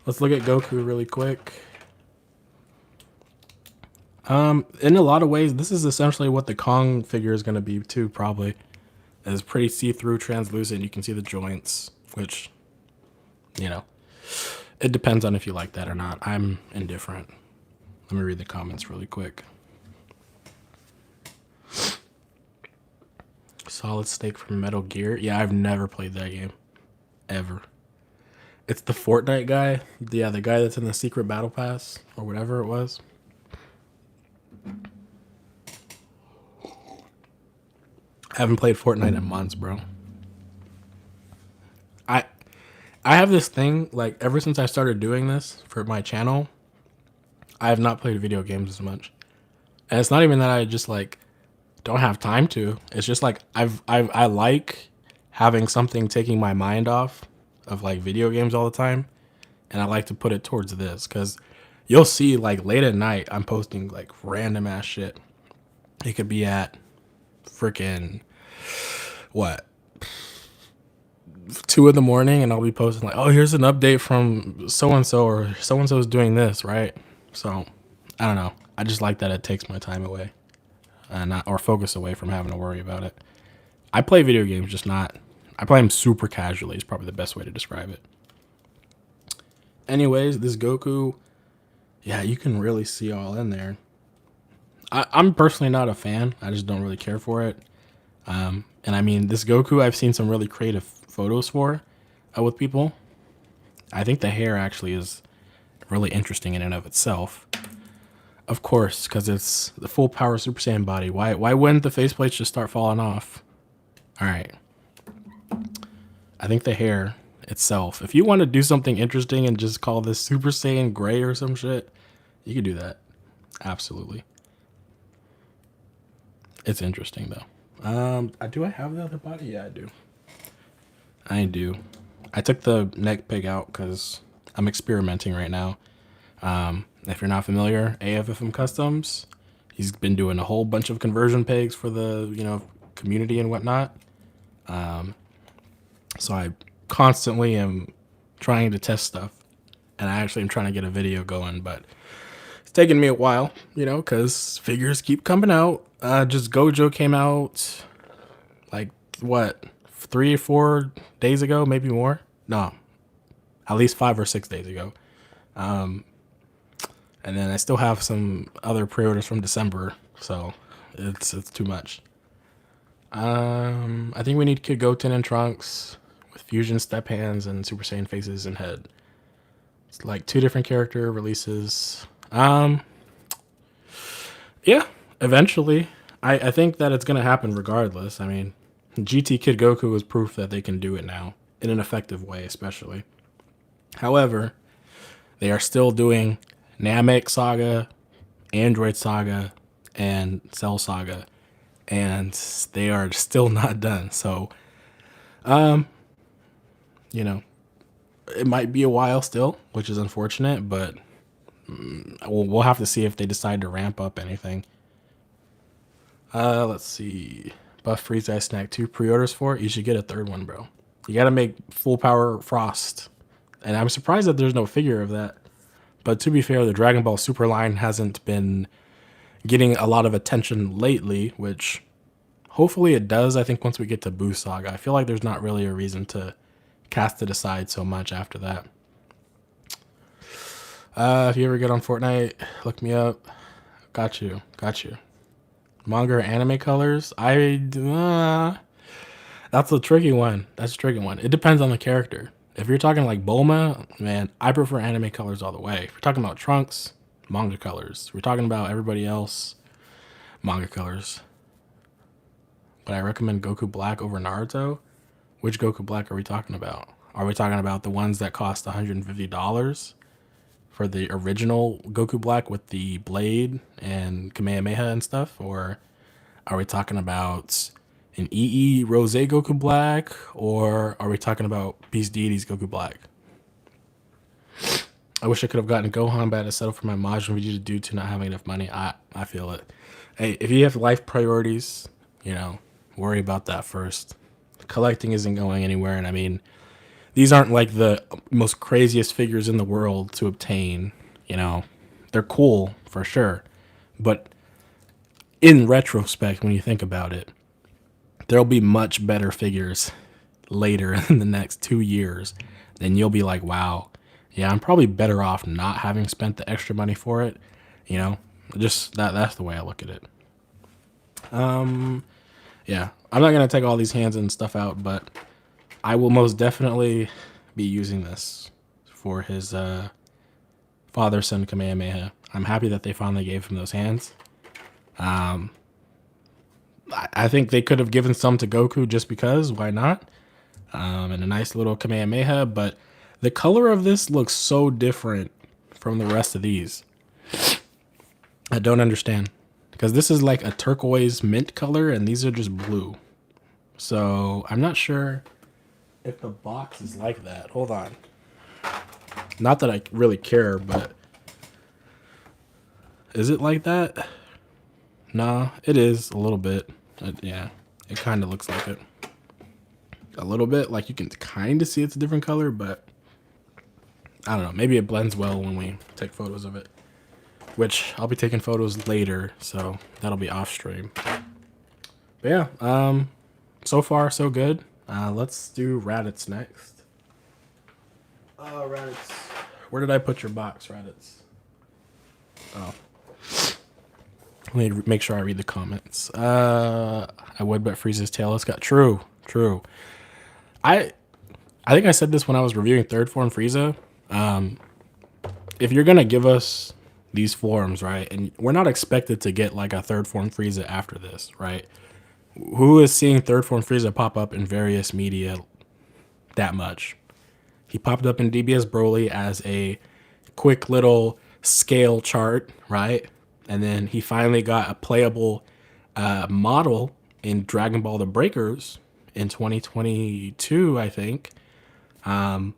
Let's look at Goku really quick. In a lot of ways, this is essentially what the Kong figure is going to be too, probably. It's pretty see-through, translucent. You can see the joints, which, you know, it depends on if you like that or not. I'm indifferent. Let me read the comments really quick. Solid Snake from Metal Gear. Yeah, I've never played that game. Ever. It's the Fortnite guy. Yeah, the guy that's in the secret battle pass or whatever it was. I haven't played Fortnite in months, bro. I have this thing, like, ever since I started doing this for my channel, I have not played video games as much. And it's not even that I just, like, don't have time to. It's just, like, I like having something taking my mind off of, like, video games all the time. And I like to put it towards this, because you'll see, like, late at night, I'm posting, like, random-ass shit. It could be at freaking, what, 2 in the morning, and I'll be posting like, oh, here's an update from so-and-so, or so-and-so is doing this, right? So, I don't know. I just like that it takes my time away, or focus away from having to worry about it. I play video games, just not, I play them super casually is probably the best way to describe it. Anyways, this Goku, yeah, you can really see all in there. I'm personally not a fan. I just don't really care for it. And I mean, this Goku, I've seen some really creative photos for with people. I think the hair actually is really interesting in and of itself. Of course, because it's the full power Super Saiyan body. Why wouldn't the faceplates just start falling off? All right. I think the hair itself, if you want to do something interesting and just call this Super Saiyan gray or some shit, you could do that. Absolutely. It's interesting though. Do I have the other body? Yeah, I do. I do. I took the neck pig out because I'm experimenting right now. If you're not familiar, AFFM Customs, he's been doing a whole bunch of conversion pigs for the, community and whatnot. So I constantly am trying to test stuff, and I actually am trying to get a video going, but it's taken me a while, because figures keep coming out. Just Gojo came out like what, 3 or 4 days ago, maybe more. No, at least 5 or 6 days ago. And then I still have some other pre-orders from December, so it's too much. I think we need Kid Goten and Trunks with fusion step hands and Super Saiyan faces and head. It's like 2 different character releases. Yeah, eventually. I think that it's gonna happen regardless. I mean, GT Kid Goku is proof that they can do it now in an effective way, especially. However, they are still doing Namek Saga, Android Saga, and Cell Saga, and they are still not done. So, it might be a while still, which is unfortunate, but we'll have to see if they decide to ramp up anything. Let's see. Buff Freeze Ice Snack 2 pre-orders for it. You should get a 3rd one, bro. You gotta make full power Frost. And I'm surprised that there's no figure of that. But to be fair, the Dragon Ball Super line hasn't been getting a lot of attention lately, which hopefully it does. I think once we get to Buu Saga, I feel like there's not really a reason to cast it aside so much after that. If you ever get on Fortnite, look me up. Got you. Manga or anime colors? That's a tricky one. It depends on the character. If you're talking like Bulma, man, I prefer anime colors all the way. If you're talking about Trunks, manga colors. If we're talking about everybody else, manga colors. But I recommend Goku Black over Naruto. Which Goku Black are we talking about? Are we talking about the ones that cost $150 for the original Goku Black with the blade and Kamehameha and stuff? Or are we talking about, an EE Rose Goku Black, or are we talking about Beast Deities Goku Black? I wish I could have gotten Gohan, but I had to settle for my Majin Vegeta due to not having enough money. I feel it. Hey, if you have life priorities, worry about that first. Collecting isn't going anywhere, and I mean, these aren't like the most craziest figures in the world to obtain. They're cool for sure, but in retrospect, when you think about it, there'll be much better figures later in the next 2 years. Then you'll be like, wow, yeah, I'm probably better off not having spent the extra money for it. Just that's the way I look at it. Yeah, I'm not going to take all these hands and stuff out, but I will most definitely be using this for his father-son Kamehameha. I'm happy that they finally gave him those hands. I think they could have given some to Goku just because, why not? And a nice little Kamehameha, but the color of this looks so different from the rest of these. I don't understand. Because this is like a turquoise mint color, and these are just blue. So I'm not sure if the box is like that. Hold on. Not that I really care, but is it like that? Nah, it is a little bit. Yeah, it kind of looks like it. A little bit, like you can kind of see it's a different color, but I don't know. Maybe it blends well when we take photos of it, which I'll be taking photos later, so that'll be off stream. But yeah, so far so good. Let's do Raditz next. Raditz. Where did I put your box, Raditz? Oh. Let me make sure I read the comments. I would bet Frieza's tail has got true. I think I said this when I was reviewing third form Frieza. If you're gonna give us these forms, right, and we're not expected to get like a third form Frieza after this, right? Who is seeing third form Frieza pop up in various media that much? He popped up in DBS Broly as a quick little scale chart, right? And then he finally got a playable model in Dragon Ball The Breakers in 2022, I think. And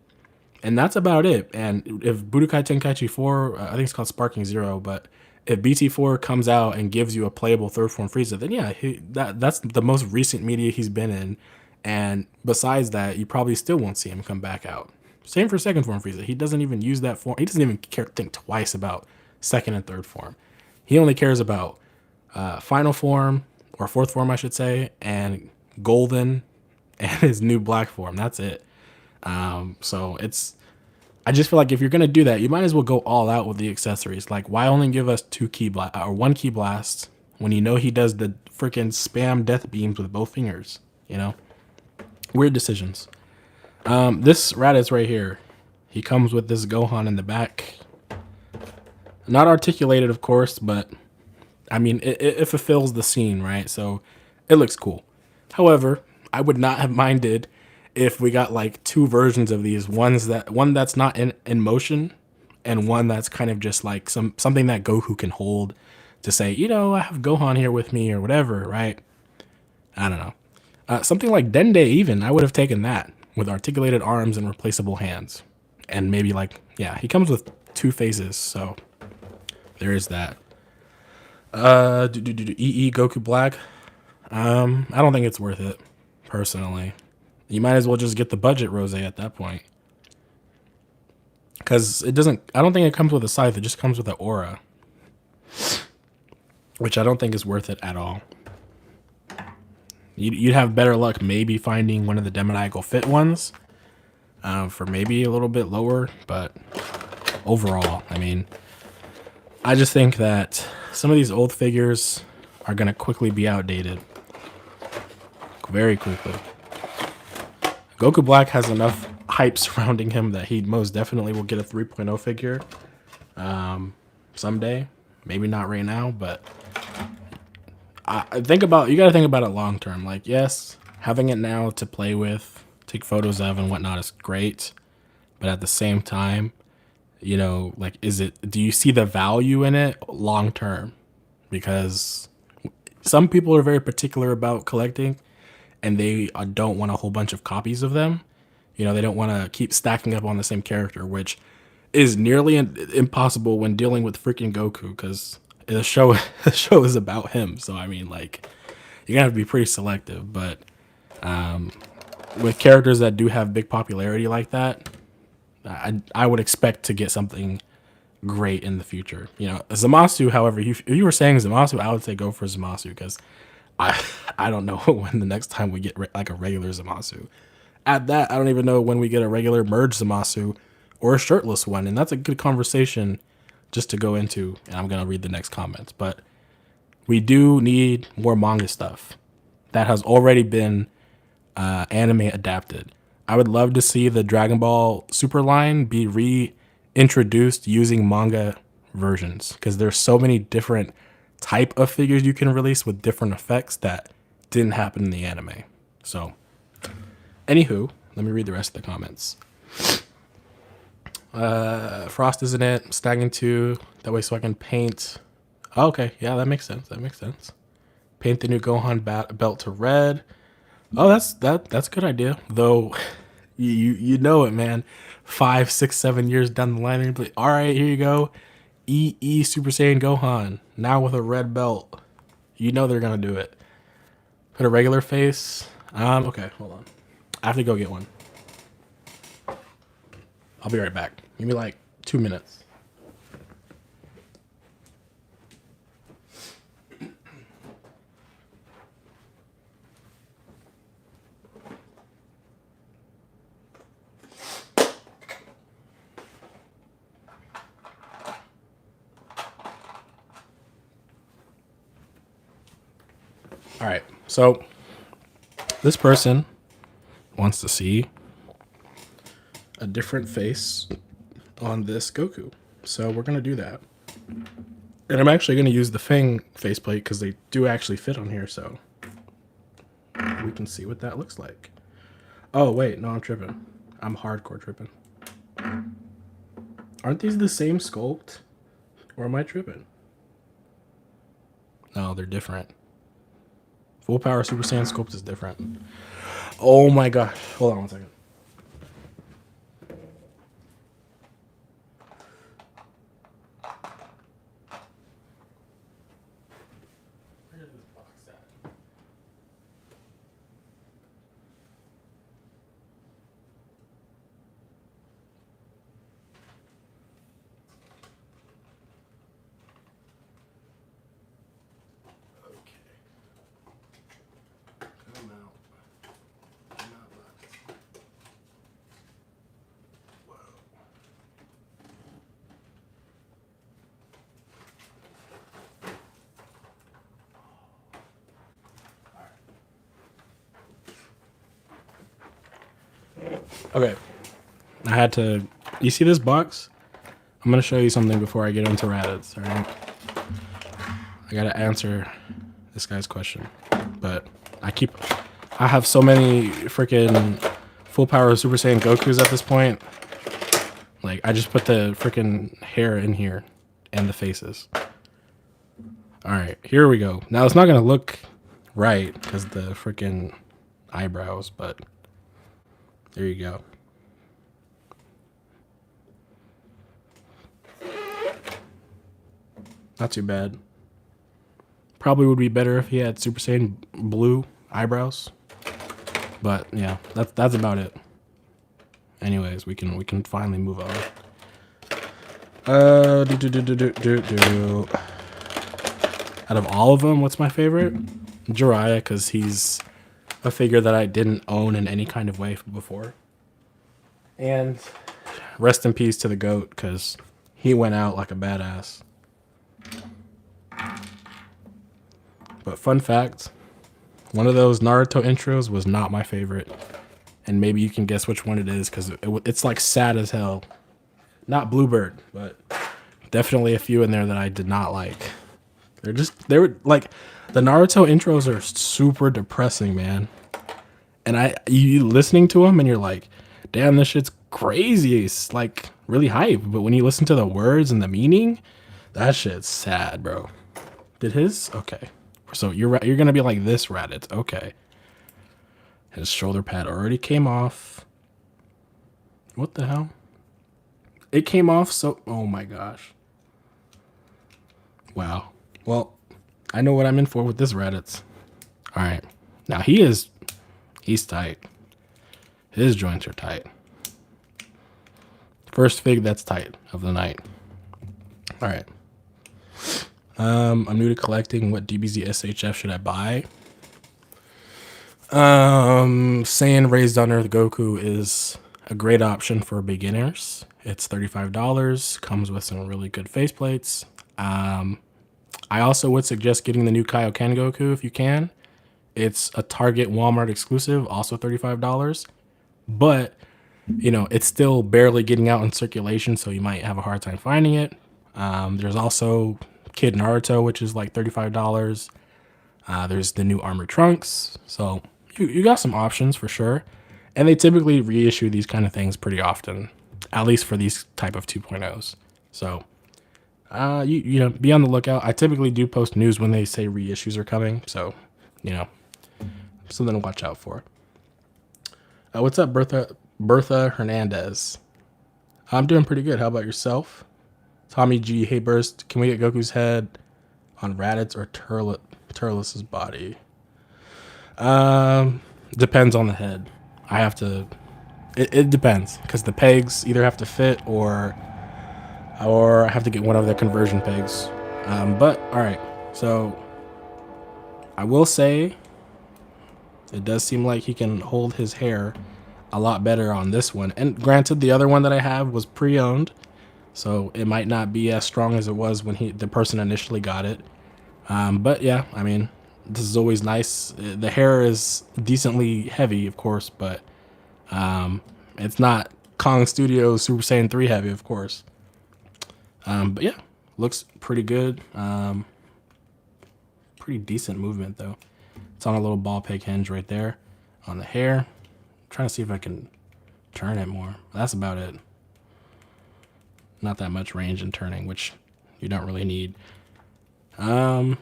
that's about it. And if Budokai Tenkaichi 4, I think it's called Sparking Zero, but if BT4 comes out and gives you a playable third form Frieza, then yeah, that's the most recent media he's been in. And besides that, you probably still won't see him come back out. Same for second form Frieza. He doesn't even use that form. He doesn't even think twice about second and third form. He only cares about final form, or fourth form, I should say, and golden, and his new black form. That's it. So I just feel like if you're gonna do that, you might as well go all out with the accessories. Like, why only give us one ki blast when you know he does the freaking spam death beams with both fingers? Weird decisions. This Raditz right here, he comes with this Gohan in the back. Not articulated, of course, but I mean, it fulfills the scene, right? So it looks cool. However, I would not have minded if we got like two versions of these. One that's not in motion, and one that's kind of just like something that Goku can hold to say, I have Gohan here with me or whatever, right? I don't know. Something like Dende even, I would have taken that with articulated arms and replaceable hands. And maybe he comes with two faces, so there is that. EE Goku Black. I don't think it's worth it, personally. You might as well just get the budget Rose at that point. Because I don't think it comes with a scythe, it just comes with an aura. Which I don't think is worth it at all. You'd have better luck maybe finding one of the demoniacal fit ones for maybe a little bit lower, but overall, I mean, I just think that some of these old figures are going to quickly be outdated. Very quickly. Goku Black has enough hype surrounding him that he most definitely will get a 3.0 figure someday. Maybe not right now, but you got to think about it long term. Like, yes, having it now to play with, take photos of and whatnot is great, but at the same time, do you see the value in it long term? Because some people are very particular about collecting, and they don't want a whole bunch of copies of them. You know, they don't want to keep stacking up on the same character, which is nearly impossible when dealing with freaking Goku, because the show the show is about him. So I mean, like, you're gonna have to be pretty selective. But with characters that do have big popularity like that, I would expect to get something great in the future. You know, Zamasu, however, if you were saying Zamasu, I would say go for Zamasu, because I don't know when the next time we get like a regular Zamasu. At that, I don't even know when we get a regular merge Zamasu or a shirtless one, and that's a good conversation just to go into. And I'm gonna read the next comments, but we do need more manga stuff that has already been anime adapted. I would love to see the Dragon Ball Super line be reintroduced using manga versions, because there's so many different type of figures you can release with different effects that didn't happen in the anime. So, anywho, let me read the rest of the comments. Frost isn't it? Stagnant 2. That way so I can paint. Oh, okay, yeah, that makes sense. That makes sense. Paint the new Gohan belt to red. Oh, that's a good idea. Though, you know it, man. 5, 6, 7 years down the line, you're like, all right, here you go. EE Super Saiyan Gohan, now with a red belt. You know they're gonna do it. Put a regular face. Okay, hold on. I have to go get one. I'll be right back. Give me like 2 minutes. All right, so this person wants to see a different face on this Goku. So we're going to do that. And I'm actually going to use the Fang faceplate because they do actually fit on here, so we can see what that looks like. Oh, wait, no, I'm tripping. I'm hardcore tripping. Aren't these the same sculpt? Or am I tripping? No, they're different. Full Power Super Saiyan sculpt is different. Oh my gosh. Hold on one second. Where is this box at? Okay, I had to. You see this box? I'm gonna show you something before I get into Raditz. All right, I gotta answer this guy's question, but I have so many freaking Full Power Super Saiyan Gokus at this point. Like, I just put the freaking hair in here and the faces. All right, here we go. Now it's not gonna look right because the freaking eyebrows, but there you go. Not too bad. Probably would be better if he had Super Saiyan blue eyebrows. But yeah, that's about it. Anyways, we can finally move on. Out of all of them, what's my favorite? Jiraiya, because he's a figure that I didn't own in any kind of way before. And rest in peace to the GOAT, because he went out like a badass. But fun fact, one of those Naruto intros was not my favorite. And maybe you can guess which one it is, because it's like sad as hell. Not Bluebird, but definitely a few in there that I did not like. They were like, the Naruto intros are super depressing, man. And you listening to them and you're like, damn, this shit's crazy. It's like really hype. But when you listen to the words and the meaning, that shit's sad, bro. Did his? Okay. So you're gonna be like this, Raditz. Okay. His shoulder pad already came off. What the hell? It came off so... Oh my gosh. Wow. Well, I know what I'm in for with this Reddit's. All right. Now he's tight. His joints are tight. First fig that's tight of the night. All right. I'm new to collecting. What DBZ SHF should I buy? Saiyan Raised on Earth Goku is a great option for beginners. It's $35. Comes with some really good faceplates. I also would suggest getting the new Kaioken Goku if you can. It's a Target Walmart exclusive, also $35. But, you know, it's still barely getting out in circulation, so you might have a hard time finding it. There's also Kid Naruto, which is like $35. There's the new Armored Trunks. So you got some options for sure. And they typically reissue these kind of things pretty often, at least for these type of 2.0s. So you know, be on the lookout. I typically do post news when they say reissues are coming. So, you know, something to watch out for. What's up, Bertha Hernandez? I'm doing pretty good. How about yourself? Tommy G. Hey, Burst. Can we get Goku's head on Raditz or Turles' body? Depends on the head. I have to... It depends, because the pegs either have to fit or I have to get one of the conversion pegs. But, alright. So, I will say, it does seem like he can hold his hair a lot better on this one. And granted, the other one that I have was pre-owned, so it might not be as strong as it was when the person initially got it. But yeah, I mean, this is always nice. The hair is decently heavy, of course, but it's not Kong Studios Super Saiyan 3 heavy, of course. But yeah, looks pretty good. Pretty decent movement, though. It's on a little ball peg hinge right there on the hair. I'm trying to see if I can turn it more. That's about it. Not that much range in turning, which you don't really need. Yeah,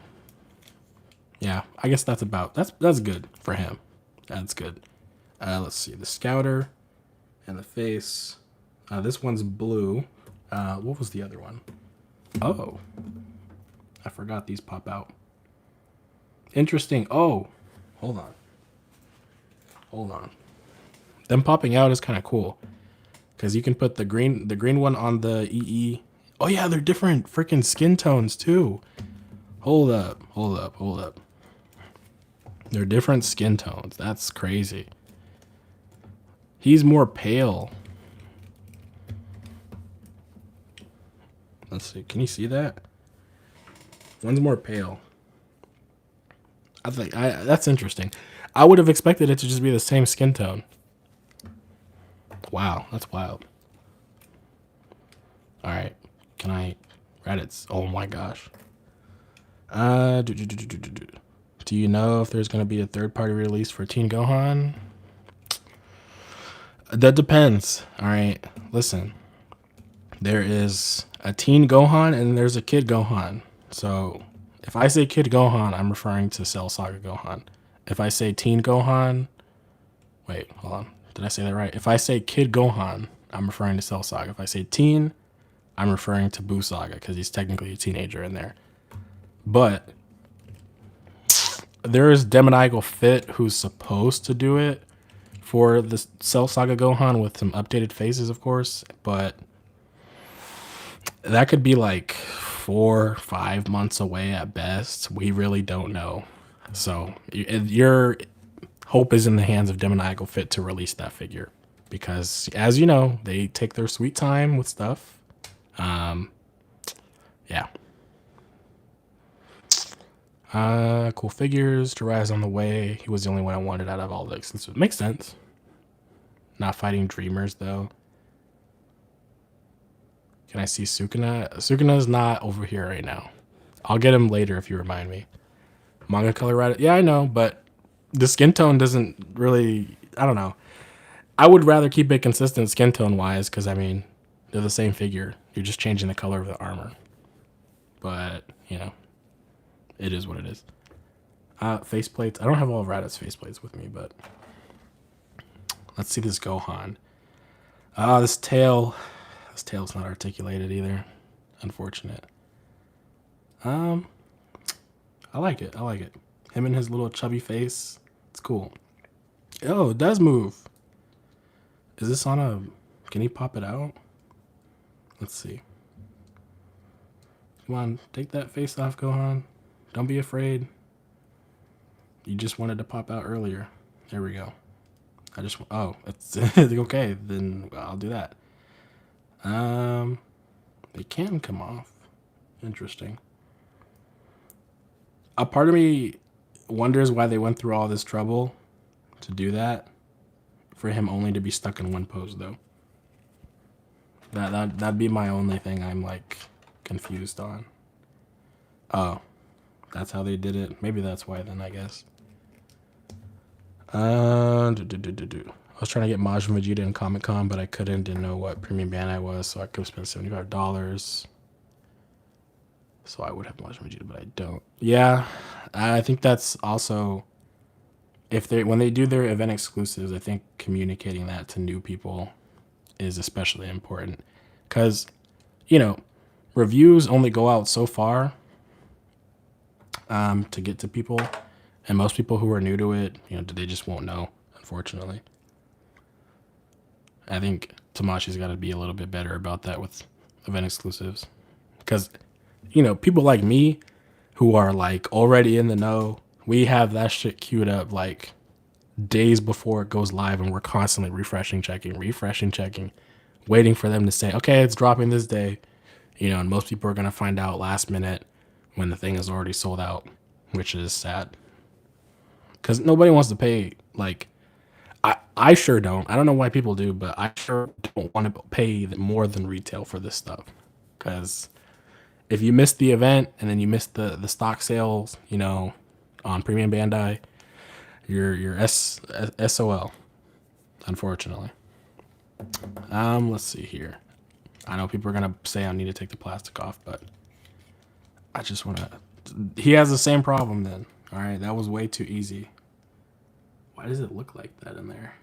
I guess that's good for him. That's good. Let's see, the Scouter and the face. This one's blue. What was the other one? Oh, I forgot these pop out. Interesting. Oh, hold on. Them popping out is kind of cool because you can put the green one on the EE. Oh yeah, they're different freaking skin tones too. Hold up. They're different skin tones. That's crazy. He's more pale. Let's see. Can you see that? One's more pale. I think that's interesting. I would have expected it to just be the same skin tone. Wow, that's wild. All right. Can I Reddit's? Oh my gosh. Do you know if there's going to be a third-party release for Teen Gohan? That depends. All right. Listen. There is a Teen Gohan and there's a Kid Gohan. So if I say Kid Gohan, I'm referring to Cell Saga Gohan. If I say Teen Gohan, wait, hold on. Did I say that right? If I say Kid Gohan, I'm referring to Cell Saga. If I say Teen, I'm referring to Buu Saga because he's technically a teenager in there. But there is Demoniacal Fit who's supposed to do it for the Cell Saga Gohan with some updated faces, of course. But that could be like 4 or 5 months away at best. We really don't know. So your hope is in the hands of Demoniacal Fit to release that figure. Because, as you know, they take their sweet time with stuff. Yeah. Cool figures. Jiraiya's on the way. He was the only one I wanted out of all the exclusives. Makes sense. Not fighting Dreamers, though. Can I see Sukuna? Sukuna's not over here right now. I'll get him later if you remind me. Manga color Raditz. Yeah, I know, but the skin tone doesn't really... I don't know. I would rather keep it consistent skin tone-wise because, I mean, they're the same figure. You're just changing the color of the armor. But, you know, it is what it is. Faceplates. I don't have all of Raditz's faceplates with me, but Let's see this Gohan. Ah, this tail's not articulated either. Unfortunate. I like it. I like it. Him and his little chubby face. It's cool. Oh, it does move. Is this on a... Can he pop it out? Let's see. Come on, take that face off, Gohan. Don't be afraid. You just wanted to pop out earlier. There we go. Oh, it's okay. Then I'll do that. They can come off. Interesting. A part of me wonders why they went through all this trouble to do that. For him only to be stuck in one pose, though. That'd be my only thing I'm like confused on. Oh, that's how they did it. Maybe that's why then, I guess. I was trying to get Majin Vegeta in Comic Con, but I couldn't. Didn't know what premium Bandai was, so I could have spent $75. So I would have Majin Vegeta, but I don't. Yeah, I think that's also when they do their event exclusives. I think communicating that to new people is especially important, because reviews only go out so far to get to people. And most people who are new to it, they just won't know, unfortunately. I think Tamashi's got to be a little bit better about that with event exclusives. Because, people like me who are like already in the know, we have that shit queued up like days before it goes live, and we're constantly refreshing, checking, waiting for them to say, okay, it's dropping this day. And most people are going to find out last minute when the thing is already sold out, which is sad. Because nobody wants to pay, like, I sure don't. I don't know why people do, but I sure don't want to pay more than retail for this stuff. Because if you missed the event and then you missed the stock sales, on Premium Bandai, you're SOL, unfortunately. Let's see here. I know people are going to say I need to take the plastic off, but I just want to... He has the same problem then. All right, that was way too easy. Why does it look like that in there?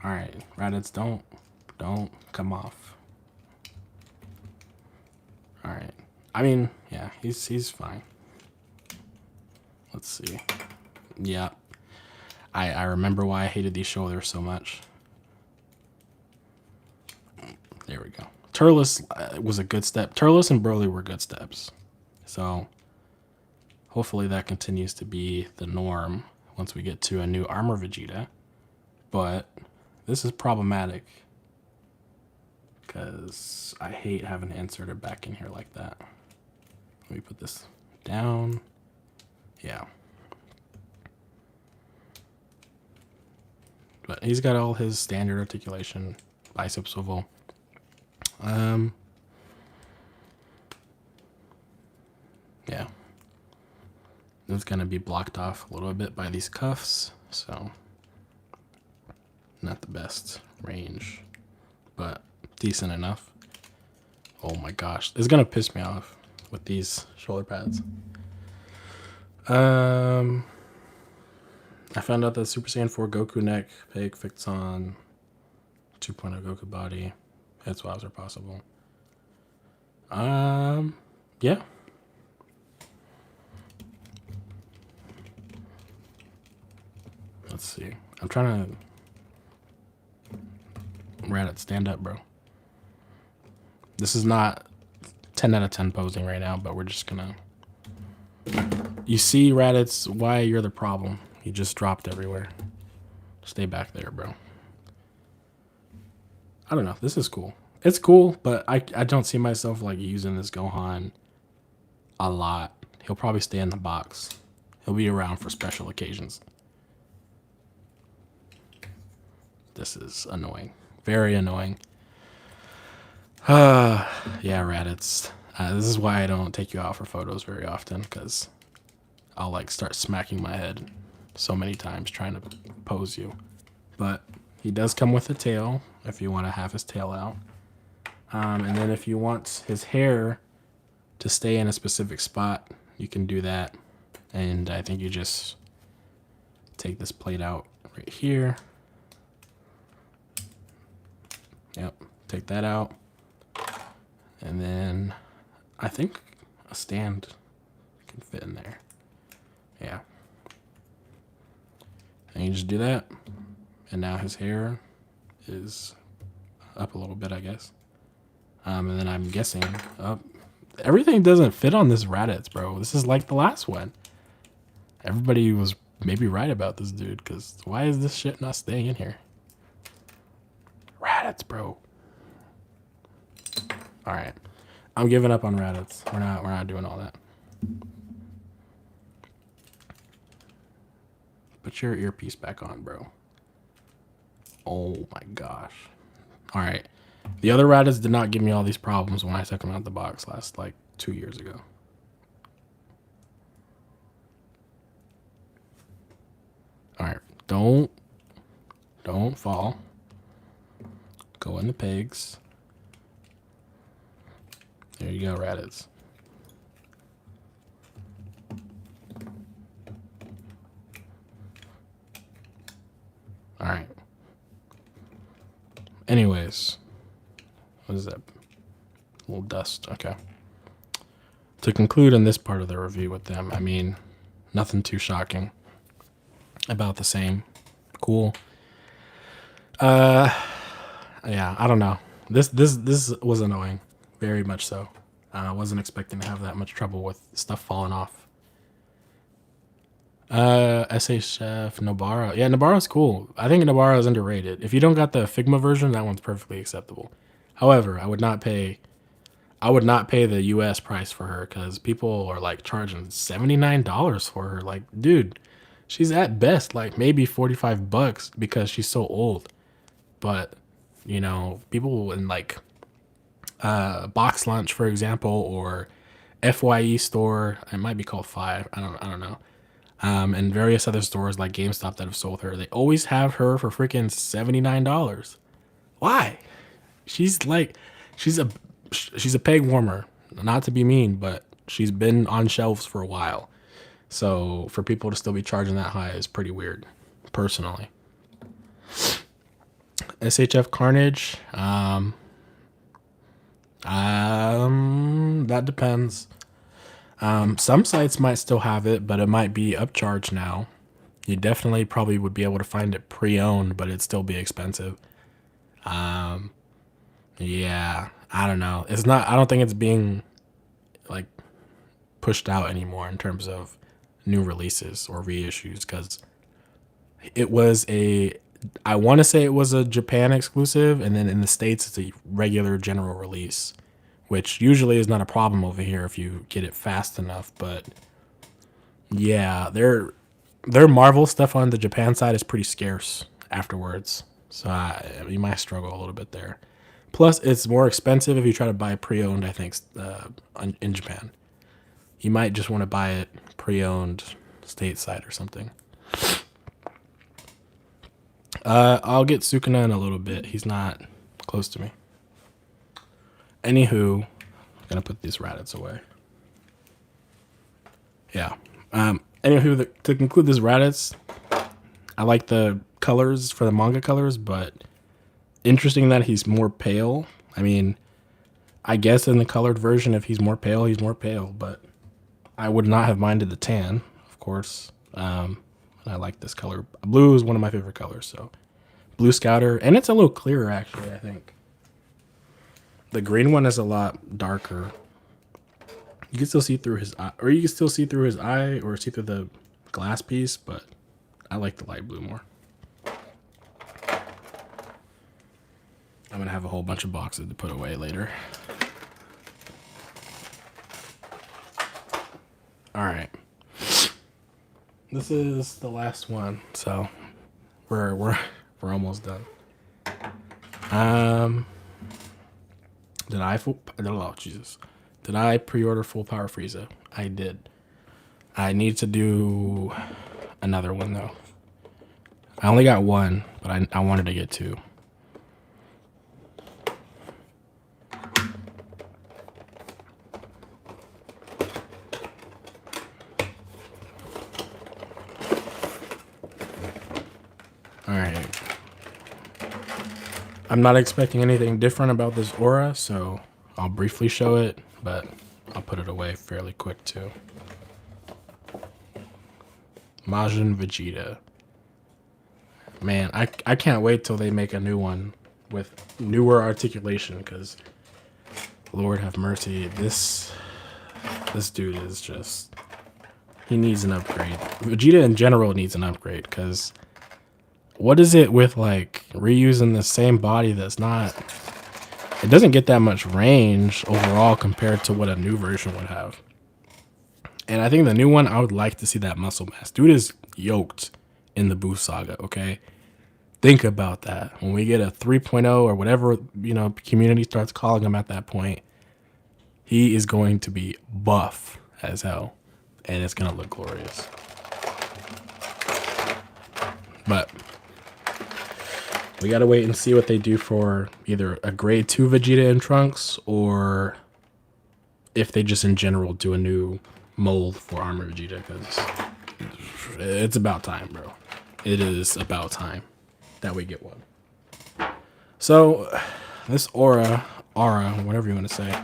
All right, Raditz, don't come off. All right. I mean, yeah, he's fine. Let's see. Yeah. I remember why I hated these shoulders so much. There we go. Turles was a good step. Turles and Broly were good steps. So hopefully that continues to be the norm once we get to a new Armor Vegeta. But this is problematic because I hate having to insert it back in here like that. Let me put this down. Yeah. But he's got all his standard articulation, bicep swivel. Yeah. It's going to be blocked off a little bit by these cuffs, so not the best range, but decent enough. Oh my gosh. It's going to piss me off with these shoulder pads. I found out that Super Saiyan 4 Goku neck peg fits on 2.0 Goku body. Head swaps are possible. Yeah. Let's see. I'm trying to... Raditz, stand up, bro. This is not 10 out of 10 posing right now, but we're just gonna... You see, Raditz, why you're the problem. You just dropped everywhere. Stay back there, bro. I don't know. This is cool. It's cool, but I don't see myself like using this Gohan a lot. He'll probably stay in the box. He'll be around for special occasions. This is annoying. Very annoying. Yeah, Raditz. This is why I don't take you out for photos very often, because I'll like start smacking my head so many times trying to pose you. But he does come with a tail if you want to have his tail out. And then if you want his hair to stay in a specific spot, you can do that. And I think you just take this plate out right here. Yep, take that out. And then I think a stand can fit in there. Yeah. And you just do that. And now his hair is up a little bit, I guess. And then I'm guessing everything doesn't fit on this Raditz, bro. This is like the last one. Everybody was maybe right about this dude, because why is this shit not staying in here? Raditz, bro. All right. I'm giving up on Raditz. We're not doing all that. Put your earpiece back on, bro. Oh my gosh. All right. The other Raditz did not give me all these problems when I took them out the box last, like, 2 years ago. All right. Don't fall. Go in the pegs. There you go, Raditz. All right. Anyways, what is that? A little dust. Okay. To conclude on this part of the review with them, I mean, nothing too shocking. About the same. Cool. Yeah, I don't know. This was annoying. Very much so. I wasn't expecting to have that much trouble with stuff falling off. SH Nobara. Yeah, Nobara's cool. I think Nobara is underrated. If you don't got the Figma version, that one's perfectly acceptable. However, I would not pay the US price for her, because people are like charging $79 for her. Like, dude, she's at best like maybe $45 because she's so old. But, you know, people in like Box Lunch, for example, or FYE store, it might be called Five. I don't know. And various other stores like GameStop that have sold her, they always have her for freaking $79. Why? She's a peg warmer. Not to be mean, but she's been on shelves for a while. So for people to still be charging that high is pretty weird, personally. SHF Carnage. That depends. Some sites might still have it, but it might be upcharged now. You definitely probably would be able to find it pre-owned, but it'd still be expensive. Yeah, I don't know. I don't think it's being like pushed out anymore in terms of new releases or reissues, because I want to say it was a Japan exclusive, and then in the States it's a regular general release, which usually is not a problem over here if you get it fast enough. But yeah, their Marvel stuff on the Japan side is pretty scarce afterwards, so you might struggle a little bit there. Plus, it's more expensive if you try to buy pre-owned, I think, in Japan. You might just want to buy it pre-owned stateside or something. I'll get Sukuna in a little bit. He's not close to me. Anywho, I'm going to put these Raditz away. Yeah. Anywho, to conclude this Raditz, I like the colors for the manga colors, but interesting that he's more pale. I mean, I guess in the colored version, if he's more pale, but I would not have minded the tan, of course. I like this color. Blue is one of my favorite colors, so Blue Scouter, and it's a little clearer actually, I think. The green one is a lot darker. You can still see through his eye, or you can still see through his eye, or see through the glass piece, but I like the light blue more. I'm gonna have a whole bunch of boxes to put away later. All right, this is the last one, so we're almost done. Did I pre-order Full Power Frieza? I did. I need to do another one though. I only got one, but I wanted to get two. I'm not expecting anything different about this aura, so I'll briefly show it, but I'll put it away fairly quick too. Majin Vegeta. Man, I can't wait till they make a new one with newer articulation, because Lord have mercy, this dude is just, he needs an upgrade. Vegeta in general needs an upgrade, because what is it with like reusing the same body that's not, it doesn't get that much range overall compared to what a new version would have. And I think the new one, I would like to see that muscle mass. Dude is yoked in the Boost Saga, okay? Think about that. When we get a 3.0 or whatever, you know, community starts calling him at that point, he is going to be buff as hell. And it's going to look glorious. But we got to wait and see what they do for either a grade 2 Vegeta in Trunks, or if they just in general do a new mold for Armor Vegeta, because it's about time, bro. It is about time that we get one. So this aura, whatever you want to say,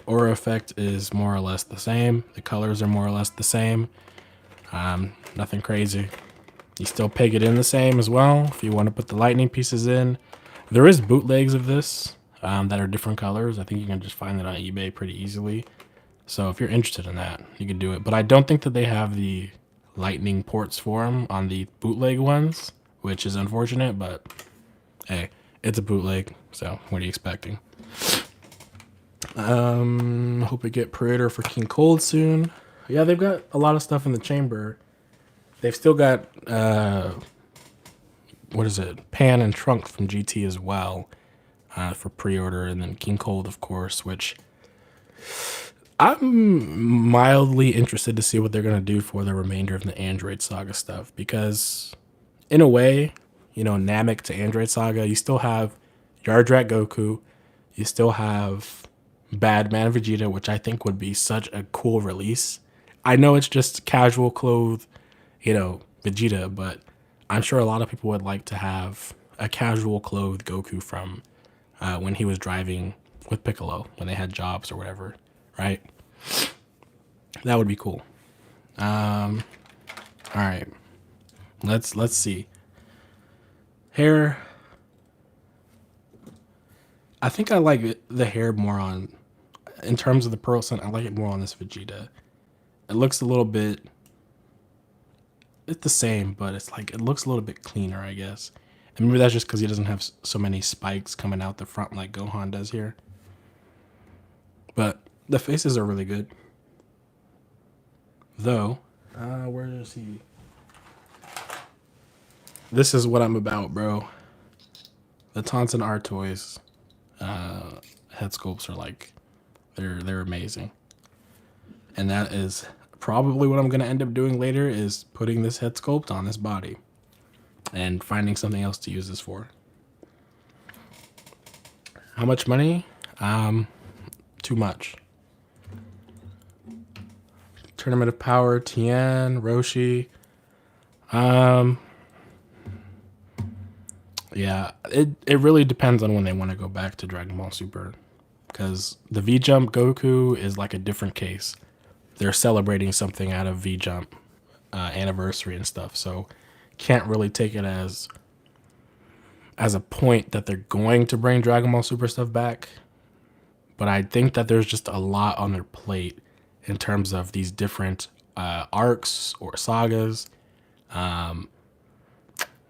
aura effect is more or less the same. The colors are more or less the same. Nothing crazy. You still peg it in the same as well if you want to put the lightning pieces in. There is bootlegs of this that are different colors. I think you can just find that on eBay pretty easily. So if you're interested in that, you can do it. But I don't think that they have the lightning ports for them on the bootleg ones, which is unfortunate, but hey, it's a bootleg, so what are you expecting? Hope we get Praetor for King Cold soon. Yeah, they've got a lot of stuff in the chamber. They've still got, what is it? Pan and Trunk from GT as well for pre-order. And then King Cold, of course, which I'm mildly interested to see what they're going to do for the remainder of the Android Saga stuff. Because in a way, you know, Namek to Android Saga, you still have Yardrat Goku. You still have Bad Man Vegeta, which I think would be such a cool release. I know it's just casual clothes, you know, Vegeta, but I'm sure a lot of people would like to have a casual clothed Goku from when he was driving with Piccolo, when they had jobs or whatever, right? That would be cool. All right, let's see. Hair. I think I like the hair more on, in terms of the Pearl Sun, I like it more on this Vegeta. It looks a little bit, it's the same, but it's like, it looks a little bit cleaner, I guess. And maybe that's just because he doesn't have so many spikes coming out the front like Gohan does here. But the faces are really good. Though, where is he? This is what I'm about, bro. The Taunts and R toys head sculpts are like, they're amazing. And that is probably what I'm going to end up doing later, is putting this head sculpt on this body and finding something else to use this for. How much money? Too much. Tournament of Power, Tien, Roshi. Yeah, it really depends on when they want to go back to Dragon Ball Super, because the V-Jump Goku is like a different case. They're celebrating something out of V-Jump anniversary and stuff, so can't really take it as a point that they're going to bring Dragon Ball Super stuff back. But I think that there's just a lot on their plate in terms of these different arcs or sagas,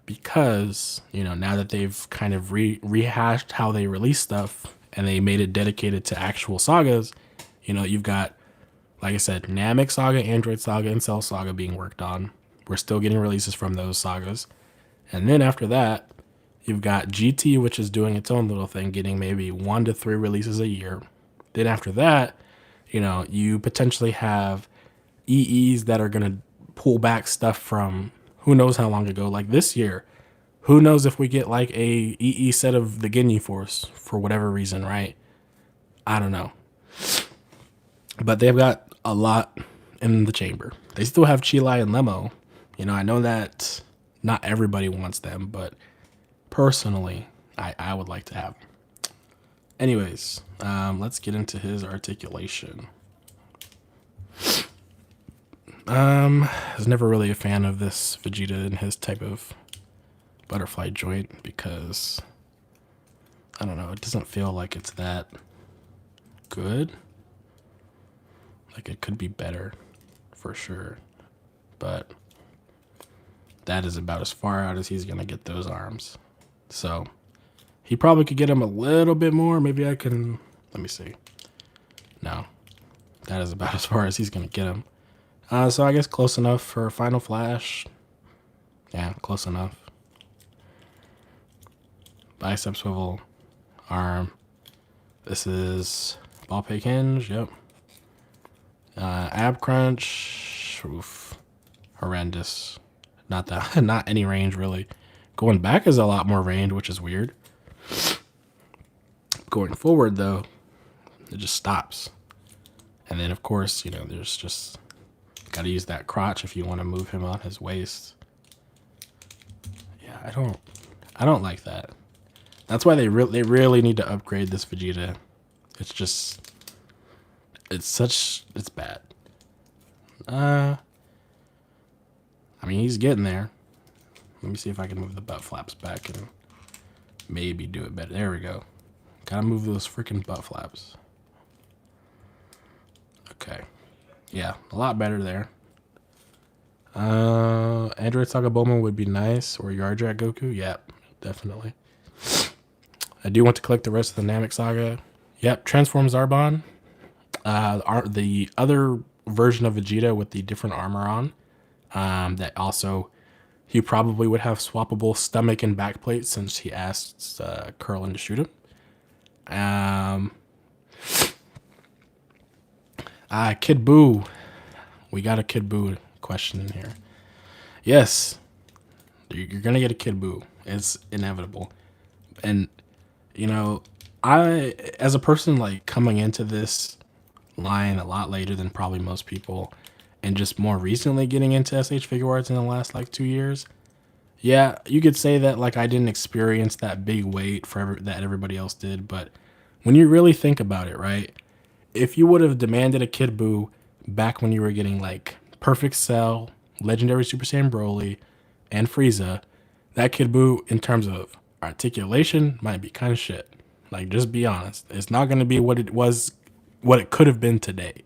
because, you know, now that they've kind of rehashed how they release stuff and they made it dedicated to actual sagas, you know, you've got, like I said, Namek Saga, Android Saga, and Cell Saga being worked on. We're still getting releases from those sagas. And then after that, you've got GT, which is doing its own little thing, getting maybe 1 to 3 releases a year. Then after that, you know, you potentially have EEs that are going to pull back stuff from who knows how long ago. Like this year, who knows if we get like a EE set of the Ginyu Force for whatever reason, right? I don't know. But they've got a lot in the chamber. They still have Chilai and Lemo. You know, I know that not everybody wants them, but personally, I would like to have. Anyways, let's get into his articulation. I was never really a fan of this Vegeta and his type of butterfly joint because I don't know, it doesn't feel like it's that good. Like it could be better for sure, but that is about as far out as he's gonna get those arms. So he probably could get him a little bit more. Maybe I can, let me see. No, that is about as far as he's gonna get him. So I guess close enough for Final Flash. Yeah, close enough. Bicep swivel, arm. This is ball peg hinge, yep. Ab crunch, oof, horrendous. Not that, not any range really. Going back is a lot more range, which is weird. Going forward though, it just stops. And then of course, you know, there's just, gotta use that crotch if you want to move him on his waist. Yeah, I don't like that. That's why they really need to upgrade this Vegeta. It's just, it's bad. I mean, he's getting there. Let me see if I can move the butt flaps back and maybe do it better. There we go. Gotta move those freaking butt flaps. Okay. Yeah, a lot better there. Android Saga Bulma would be nice, or Yardrat Goku. Yep, definitely. I do want to collect the rest of the Namek Saga. Yep, Transform Zarbon. The other version of Vegeta with the different armor on. That also, he probably would have swappable stomach and back plates since he asked Krillin to shoot him. Kid Buu. We got a Kid Buu question in here. Yes, you're gonna get a Kid Buu. It's inevitable. And you know, I, as a person like coming into this line a lot later than probably most people, and just more recently getting into SH Figuarts in the last like 2 years, yeah, you could say that like I didn't experience that big wait that everybody else did. But when you really think about it, right? If you would have demanded a Kid Buu back when you were getting like Perfect Cell, Legendary Super Saiyan Broly, and Frieza, that Kid Buu in terms of articulation might be kind of shit. Like, just be honest. It's not going to be what it could have been today.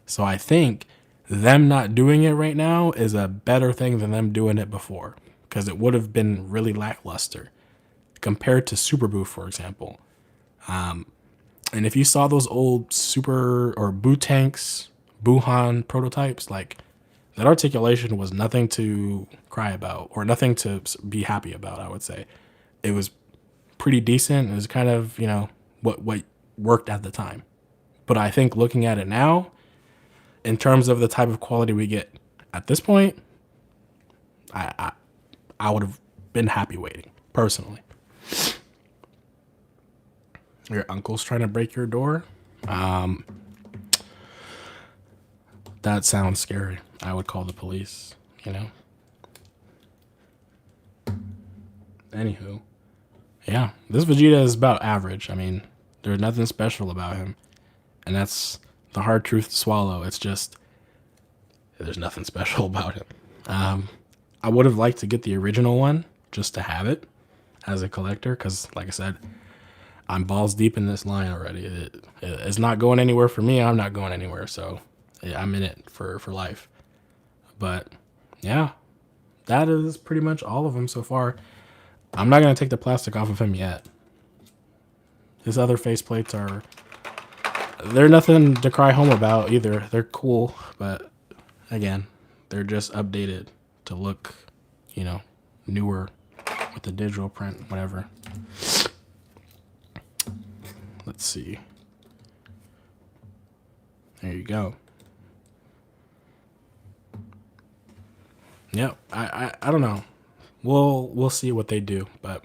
So I think them not doing it right now is a better thing than them doing it before, because it would have been really lackluster compared to Super Buu, for example. And if you saw those old Super or Buu tanks, Buhan prototypes, like that articulation was nothing to cry about or nothing to be happy about, I would say. It was pretty decent. It was kind of, you know, what worked at the time. But I think looking at it now, in terms of the type of quality we get at this point, I would have been happy waiting, personally. Your uncle's trying to break your door? That sounds scary. I would call the police, you know? Anywho. Yeah, this Vegeta is about average. I mean, there's nothing special about him. And that's the hard truth to swallow. It's just, there's nothing special about him. I would have liked to get the original one just to have it as a collector. Because, like I said, I'm balls deep in this line already. It's not going anywhere for me. I'm not going anywhere. So yeah, I'm in it for life. But yeah, that is pretty much all of them so far. I'm not going to take the plastic off of him yet. His other faceplates they're nothing to cry home about either. They're cool, but again, they're just updated to look, you know, newer with the digital print, whatever. Let's see. There you go. Yep, I don't know. We'll see what they do, but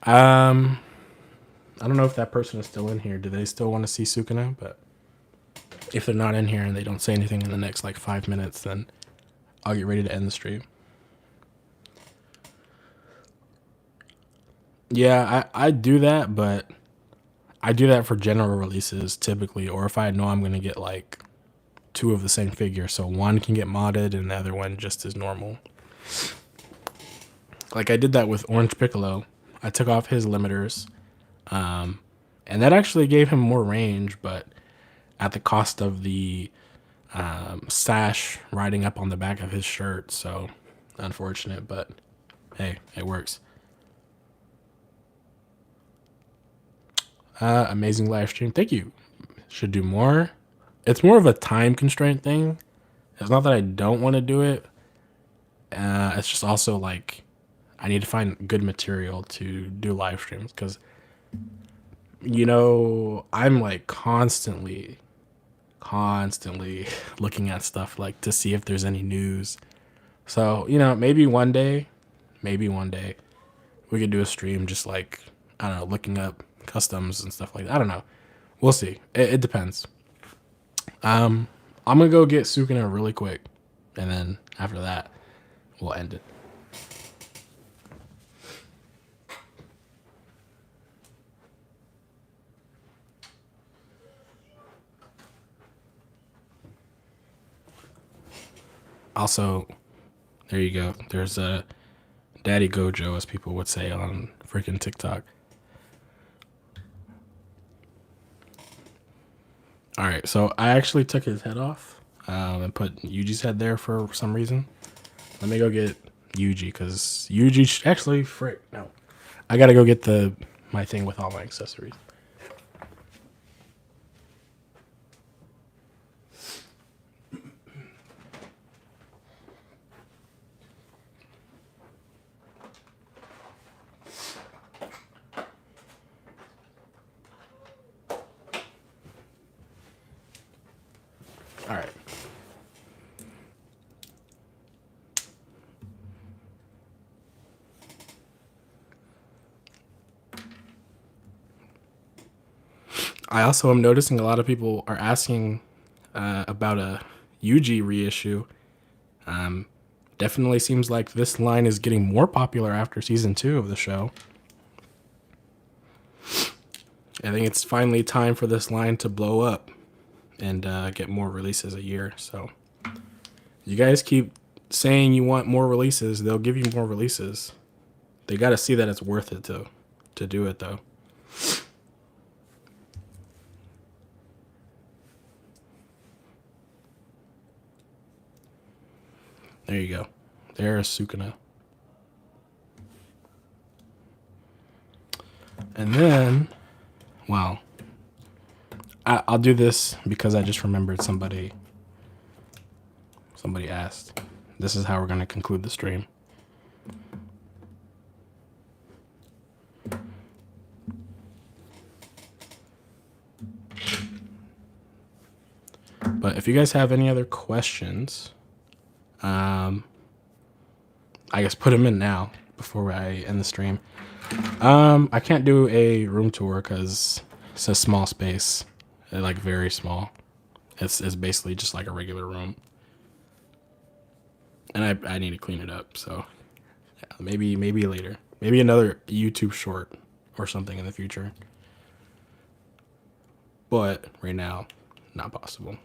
I don't know if that person is still in here. Do they still want to see Sukuna? But if they're not in here and they don't say anything in the next like 5 minutes, then I'll get ready to end the stream. Yeah, I do that, but I do that for general releases typically, or if I know I'm gonna get like two of the same figure, so one can get modded and the other one just is normal. Like I did that with Orange Piccolo. I took off his limiters, and that actually gave him more range, but at the cost of the sash riding up on the back of his shirt. So unfortunate, but hey, it works. Amazing live stream. Thank you. Should do more. It's more of a time constraint thing. It's not that I don't want to do it. It's just also like I need to find good material to do live streams because I'm like constantly looking at stuff like to see if there's any news. So maybe one day we could do a stream just like I don't know, looking up customs and stuff like that. I don't know. We'll see. It depends. I'm gonna go get Sukuna really quick, and then after that, we'll end it. Also, there you go. There's a Daddy Gojo, as people would say on freaking TikTok. All right, so I actually took his head off and put Yuji's head there for some reason. Let me go get Yuji because actually frick no, I gotta go get my thing with all my accessories. All right. I also am noticing a lot of people are asking about a Yuji reissue. Definitely seems like this line is getting more popular after season 2 of the show. I think it's finally time for this line to blow up and get more releases a year. So you guys keep saying you want more releases, they'll give you more releases. They got to see that it's worth it to do it though. There you go. There's Sukuna. And then, wow. I'll do this because I just remembered somebody asked. This is how we're going to conclude the stream. But if you guys have any other questions, I guess put them in now before I end the stream. I can't do a room tour because it's a small space, like very small. It's basically just like a regular room, and I need to clean it up. So yeah, maybe later, maybe another YouTube short or something in the future. But right now, not possible.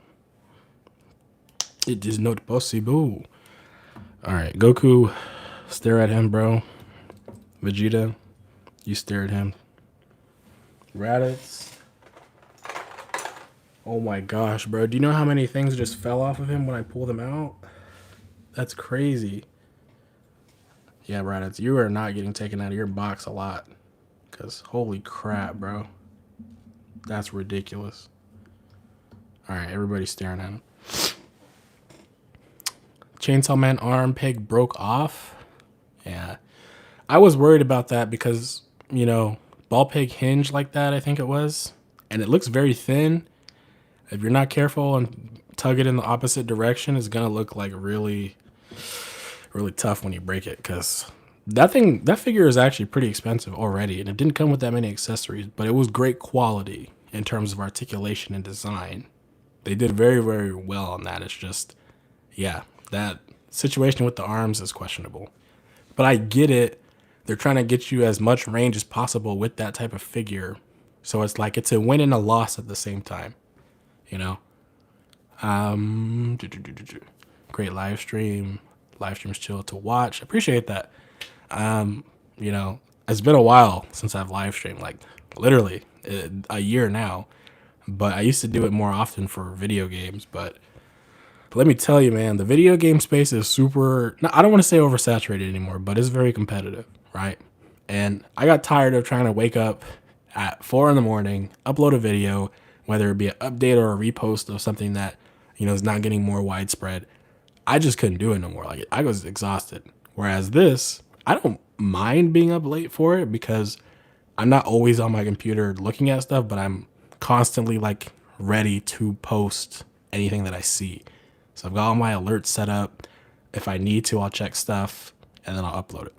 It is not possible. All right, Goku, stare at him, bro. Vegeta, you stare at him. Raditz. Oh my gosh, bro. Do you know how many things just fell off of him when I pulled them out? That's crazy. Yeah, Raditz, you are not getting taken out of your box a lot. Because holy crap, bro. That's ridiculous. All right, everybody's staring at him. Chainsaw Man arm peg broke off. Yeah. I was worried about that because, ball peg hinge like that, I think it was. And it looks very thin. If you're not careful and tug it in the opposite direction, it's going to look like really, really tough when you break it. Because that figure is actually pretty expensive already. And it didn't come with that many accessories, but it was great quality in terms of articulation and design. They did very, very well on that. It's just, yeah, that situation with the arms is questionable. But I get it they're trying to get you as much range as possible with that type of figure. So it's like it's a win and a loss at the same time, you know. Great live stream. Live stream's chill to watch. Appreciate that. You know, it's been a while since I've live streamed, like literally a year now. But I used to do it more often for video games. But let me tell you, man, the video game space is super. I don't want to say oversaturated anymore, but it's very competitive, right? And I got tired of trying to wake up at 4 in the morning, upload a video, whether it be an update or a repost of something that, you know, is not getting more widespread. I just couldn't do it no more. Like, I was exhausted. Whereas this, I don't mind being up late for it because I'm not always on my computer looking at stuff, but I'm constantly like ready to post anything that I see. So I've got all my alerts set up. If I need to, I'll check stuff and then I'll upload it.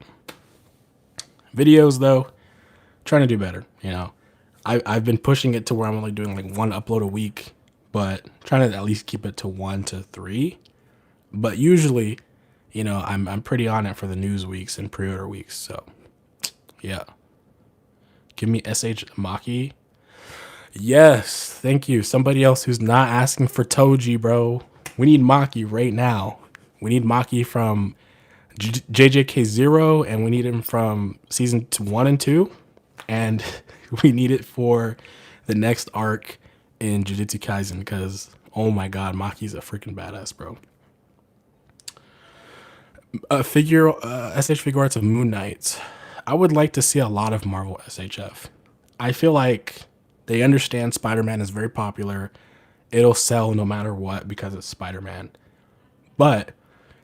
Videos though, trying to do better, you know. I've been pushing it to where I'm only doing like 1 upload a week, but trying to at least keep it to 1 to 3. But usually, you know, I'm pretty on it for the news weeks and pre-order weeks. So, yeah. Give me SH Maki. Yes, thank you. Somebody else who's not asking for Toji, bro. We need Maki right now. We need Maki from JJK 0, and we need him from season 1 and 2. And we need it for the next arc in Jujutsu Kaisen because, oh my god, Maki's a freaking badass, bro. SH Figuarts of Moon Knight. I would like to see a lot of Marvel SHF. I feel like they understand Spider-Man is very popular. It'll sell no matter what because it's Spider-Man. But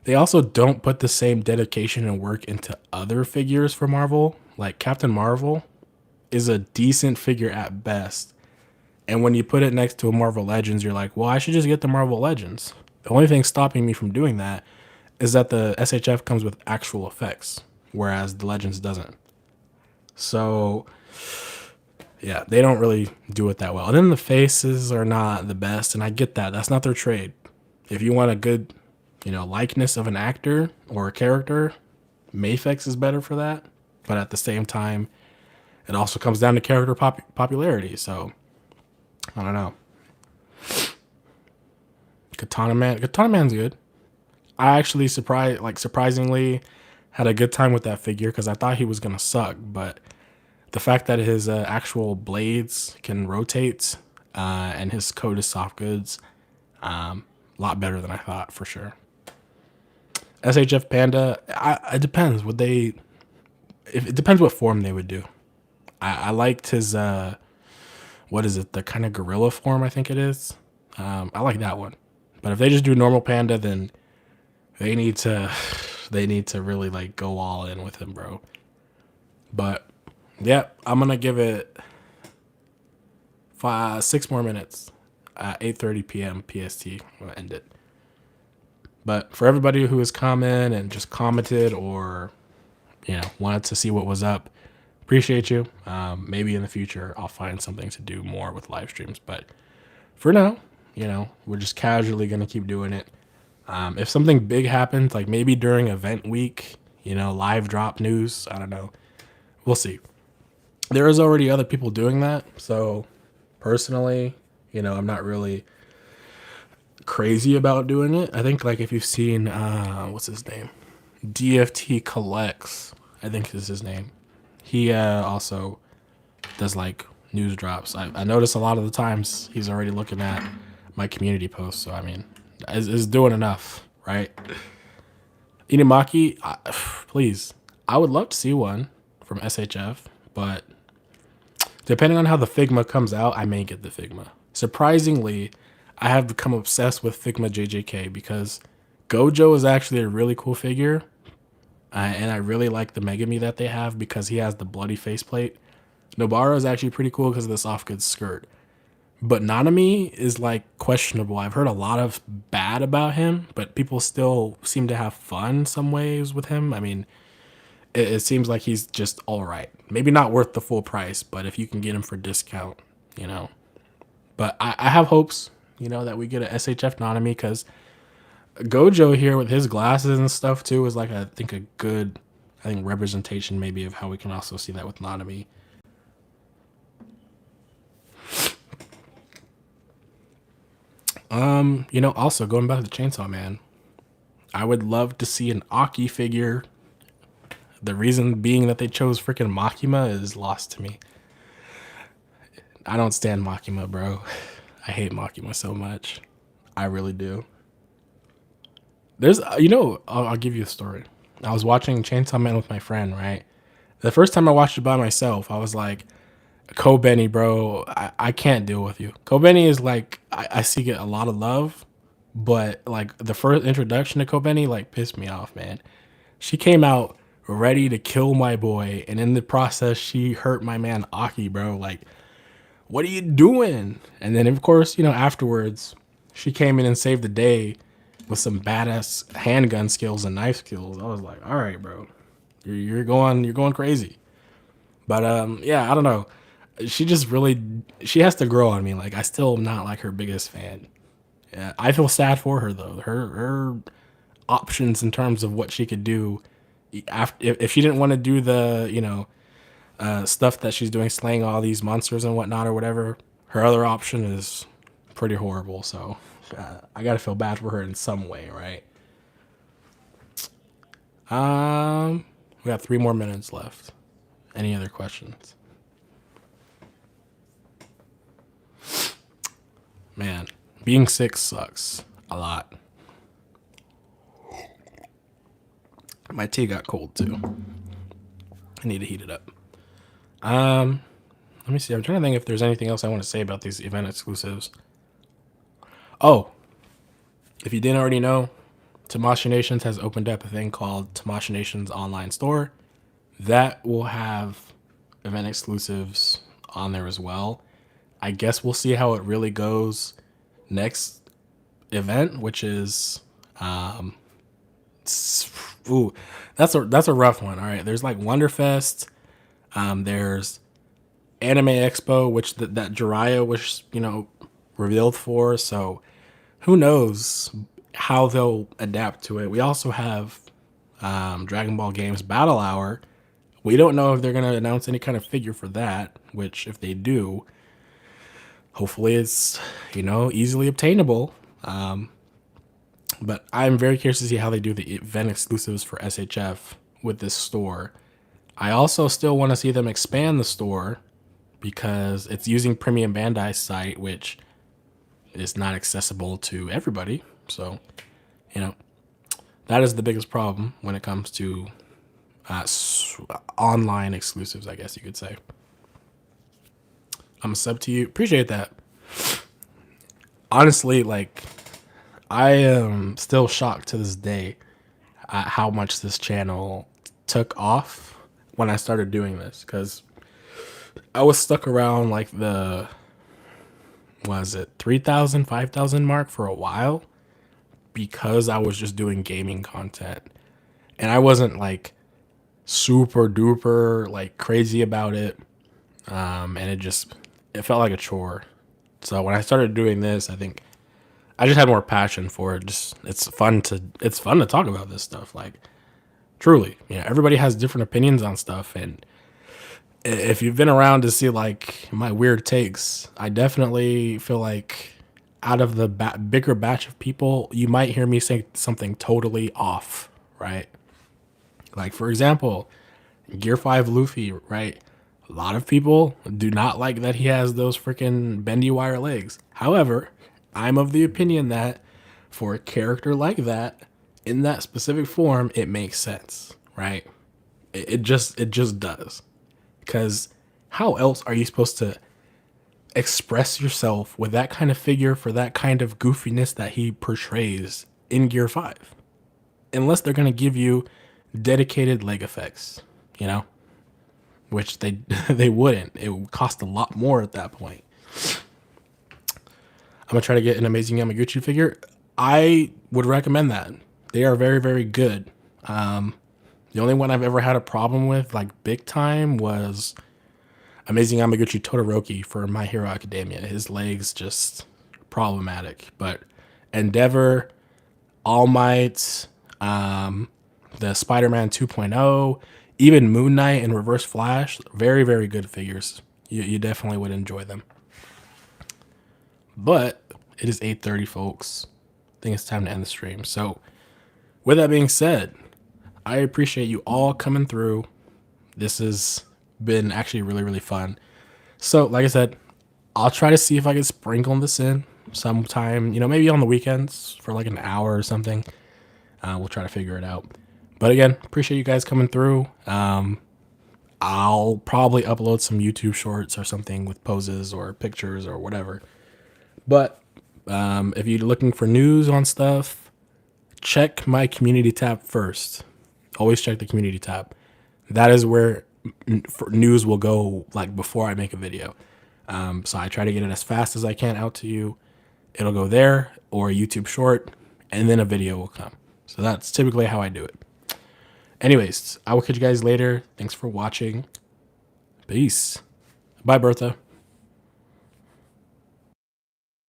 they also don't put the same dedication and work into other figures for Marvel. Like Captain Marvel is a decent figure at best. And when you put it next to a Marvel Legends, you're like, well, I should just get the Marvel Legends. The only thing stopping me from doing that is that the SHF comes with actual effects, whereas the Legends doesn't. So, yeah, they don't really do it that well. And then the faces are not the best, and I get that. That's not their trade. If you want a good, you know, likeness of an actor or a character, Mafex is better for that. But at the same time, it also comes down to character popularity. So, I don't know. Katana Man's good. I actually surprisingly had a good time with that figure because I thought he was gonna suck, but the fact that his actual blades can rotate and his coat is soft goods, a lot better than I thought for sure. SHF Panda, it depends. It depends what form they would do. I liked his what is it? The kind of gorilla form, I think it is. I like that one. But if they just do normal Panda, then they need to really like go all in with him, bro. But yeah, I'm gonna give it 6 more minutes at 8:30 p.m. PST. I'm gonna end it. But for everybody who has come in and just commented or, you know, wanted to see what was up, appreciate you. Maybe in the future I'll find something to do more with live streams. But for now, you know, we're just casually gonna keep doing it. If something big happens, like maybe during event week, you know, live drop news, I don't know. We'll see. There is already other people doing that. So personally, you know, I'm not really crazy about doing it. I think like if you've seen, what's his name? DFT Collects, I think is his name. He also does like news drops. I notice a lot of the times he's already looking at my community posts. So, I mean, is doing enough, right? Inumaki, please. I would love to see one from SHF, but depending on how the Figma comes out, I may get the Figma. Surprisingly, I have become obsessed with Figma JJK because Gojo is actually a really cool figure. And I really like the Megami that they have because he has the bloody faceplate. Nobara is actually pretty cool because of the soft goods skirt. But Nanami is like questionable. I've heard a lot of bad about him, but people still seem to have fun some ways with him. I mean, it seems like he's just all right. Maybe not worth the full price, but if you can get him for discount, you know. But I have hopes, you know, that we get a SHF Nanami because Gojo here with his glasses and stuff too is like, I think, a good I think representation maybe of how we can also see that with Nanami. Also going back to the Chainsaw Man, I would love to see an Aki figure. The reason being that they chose freaking Makima is lost to me. I don't stand Makima, bro. I hate Makima so much. I really do. There's, I'll give you a story. I was watching Chainsaw Man with my friend, right? The first time I watched it by myself, I was like, Kobeni, bro, I can't deal with you. Kobeni is like, I see a lot of love, but like the first introduction to Kobeni like pissed me off, man. She came out ready to kill my boy, and in the process, she hurt my man Aki, bro. Like, what are you doing? And then, of course, afterwards, she came in and saved the day with some badass handgun skills and knife skills. I was like, all right, bro, you're going crazy. But yeah, I don't know. She has to grow on me. Like, I still am not like her biggest fan. Yeah, I feel sad for her though. Her options in terms of what she could do after, if she didn't want to do the stuff that she's doing, slaying all these monsters and whatnot or whatever. Her other option is pretty horrible. So I gotta feel bad for her in some way, right? We got 3 more minutes left. Any other questions? Man, being sick sucks a lot. My tea got cold too. I need to heat it up. Let me see. I'm trying to think if there's anything else I want to say about these event exclusives. Oh, if you didn't already know, Tamashii Nations has opened up a thing called Tamashii Nations Online Store. That will have event exclusives on there as well. I guess we'll see how it really goes next event, which is that's a rough one. All right, there's like Wonderfest, there's Anime Expo, which that Jiraiya was revealed for. So who knows how they'll adapt to it. We also have Dragon Ball Games Battle Hour. We don't know if they're going to announce any kind of figure for that, which if they do, hopefully it's, easily obtainable. But I'm very curious to see how they do the event exclusives for SHF with this store. I also still want to see them expand the store because it's using Premium Bandai's site, which is not accessible to everybody. So, that is the biggest problem when it comes to online exclusives, I guess you could say. I'm a sub to you. Appreciate that. Honestly, like, I am still shocked to this day at how much this channel took off when I started doing this, because I was stuck around like the 3,000, 5,000 mark for a while because I was just doing gaming content, and I wasn't like super duper like crazy about it, and it felt like a chore. So when I started doing this, I think I just had more passion for it. It's fun to talk about this stuff. Like, truly, everybody has different opinions on stuff, and if you've been around to see like my weird takes, I definitely feel like out of the bigger batch of people, you might hear me say something totally off, right? Like, for example, Gear 5 Luffy, right? A lot of people do not like that he has those freaking bendy wire legs. However, I'm of the opinion that for a character like that, in that specific form, it makes sense, right? It just does. Because how else are you supposed to express yourself with that kind of figure for that kind of goofiness that he portrays in Gear 5? Unless they're going to give you dedicated leg effects, which they wouldn't. It would cost a lot more at that point. I'm going to try to get an amazing Yamaguchi figure. I would recommend that. They are very, very good. The only one I've ever had a problem with, like big time, was Amazing Yamaguchi Todoroki for My Hero Academia. His legs just problematic. But Endeavor, All Might, the Spider-Man 2.0, even Moon Knight and Reverse Flash. Very, very good figures. You definitely would enjoy them. But it is 8:30, folks. I think it's time to end the stream. So with that being said, I appreciate you all coming through. This has been actually really, really fun. So like I said, I'll try to see if I can sprinkle this in sometime, maybe on the weekends for like an hour or something. We'll try to figure it out. But again, appreciate you guys coming through. I'll probably upload some YouTube shorts or something with poses or pictures or whatever. But if you're looking for news on stuff, check my community tab first. Always check the community tab. That is where news will go like before I make a video. So I try to get it as fast as I can out to you. It'll go there or a YouTube short, and then a video will come. So that's typically how I do it. Anyways, I will catch you guys later. Thanks for watching. Peace. Bye, Bertha.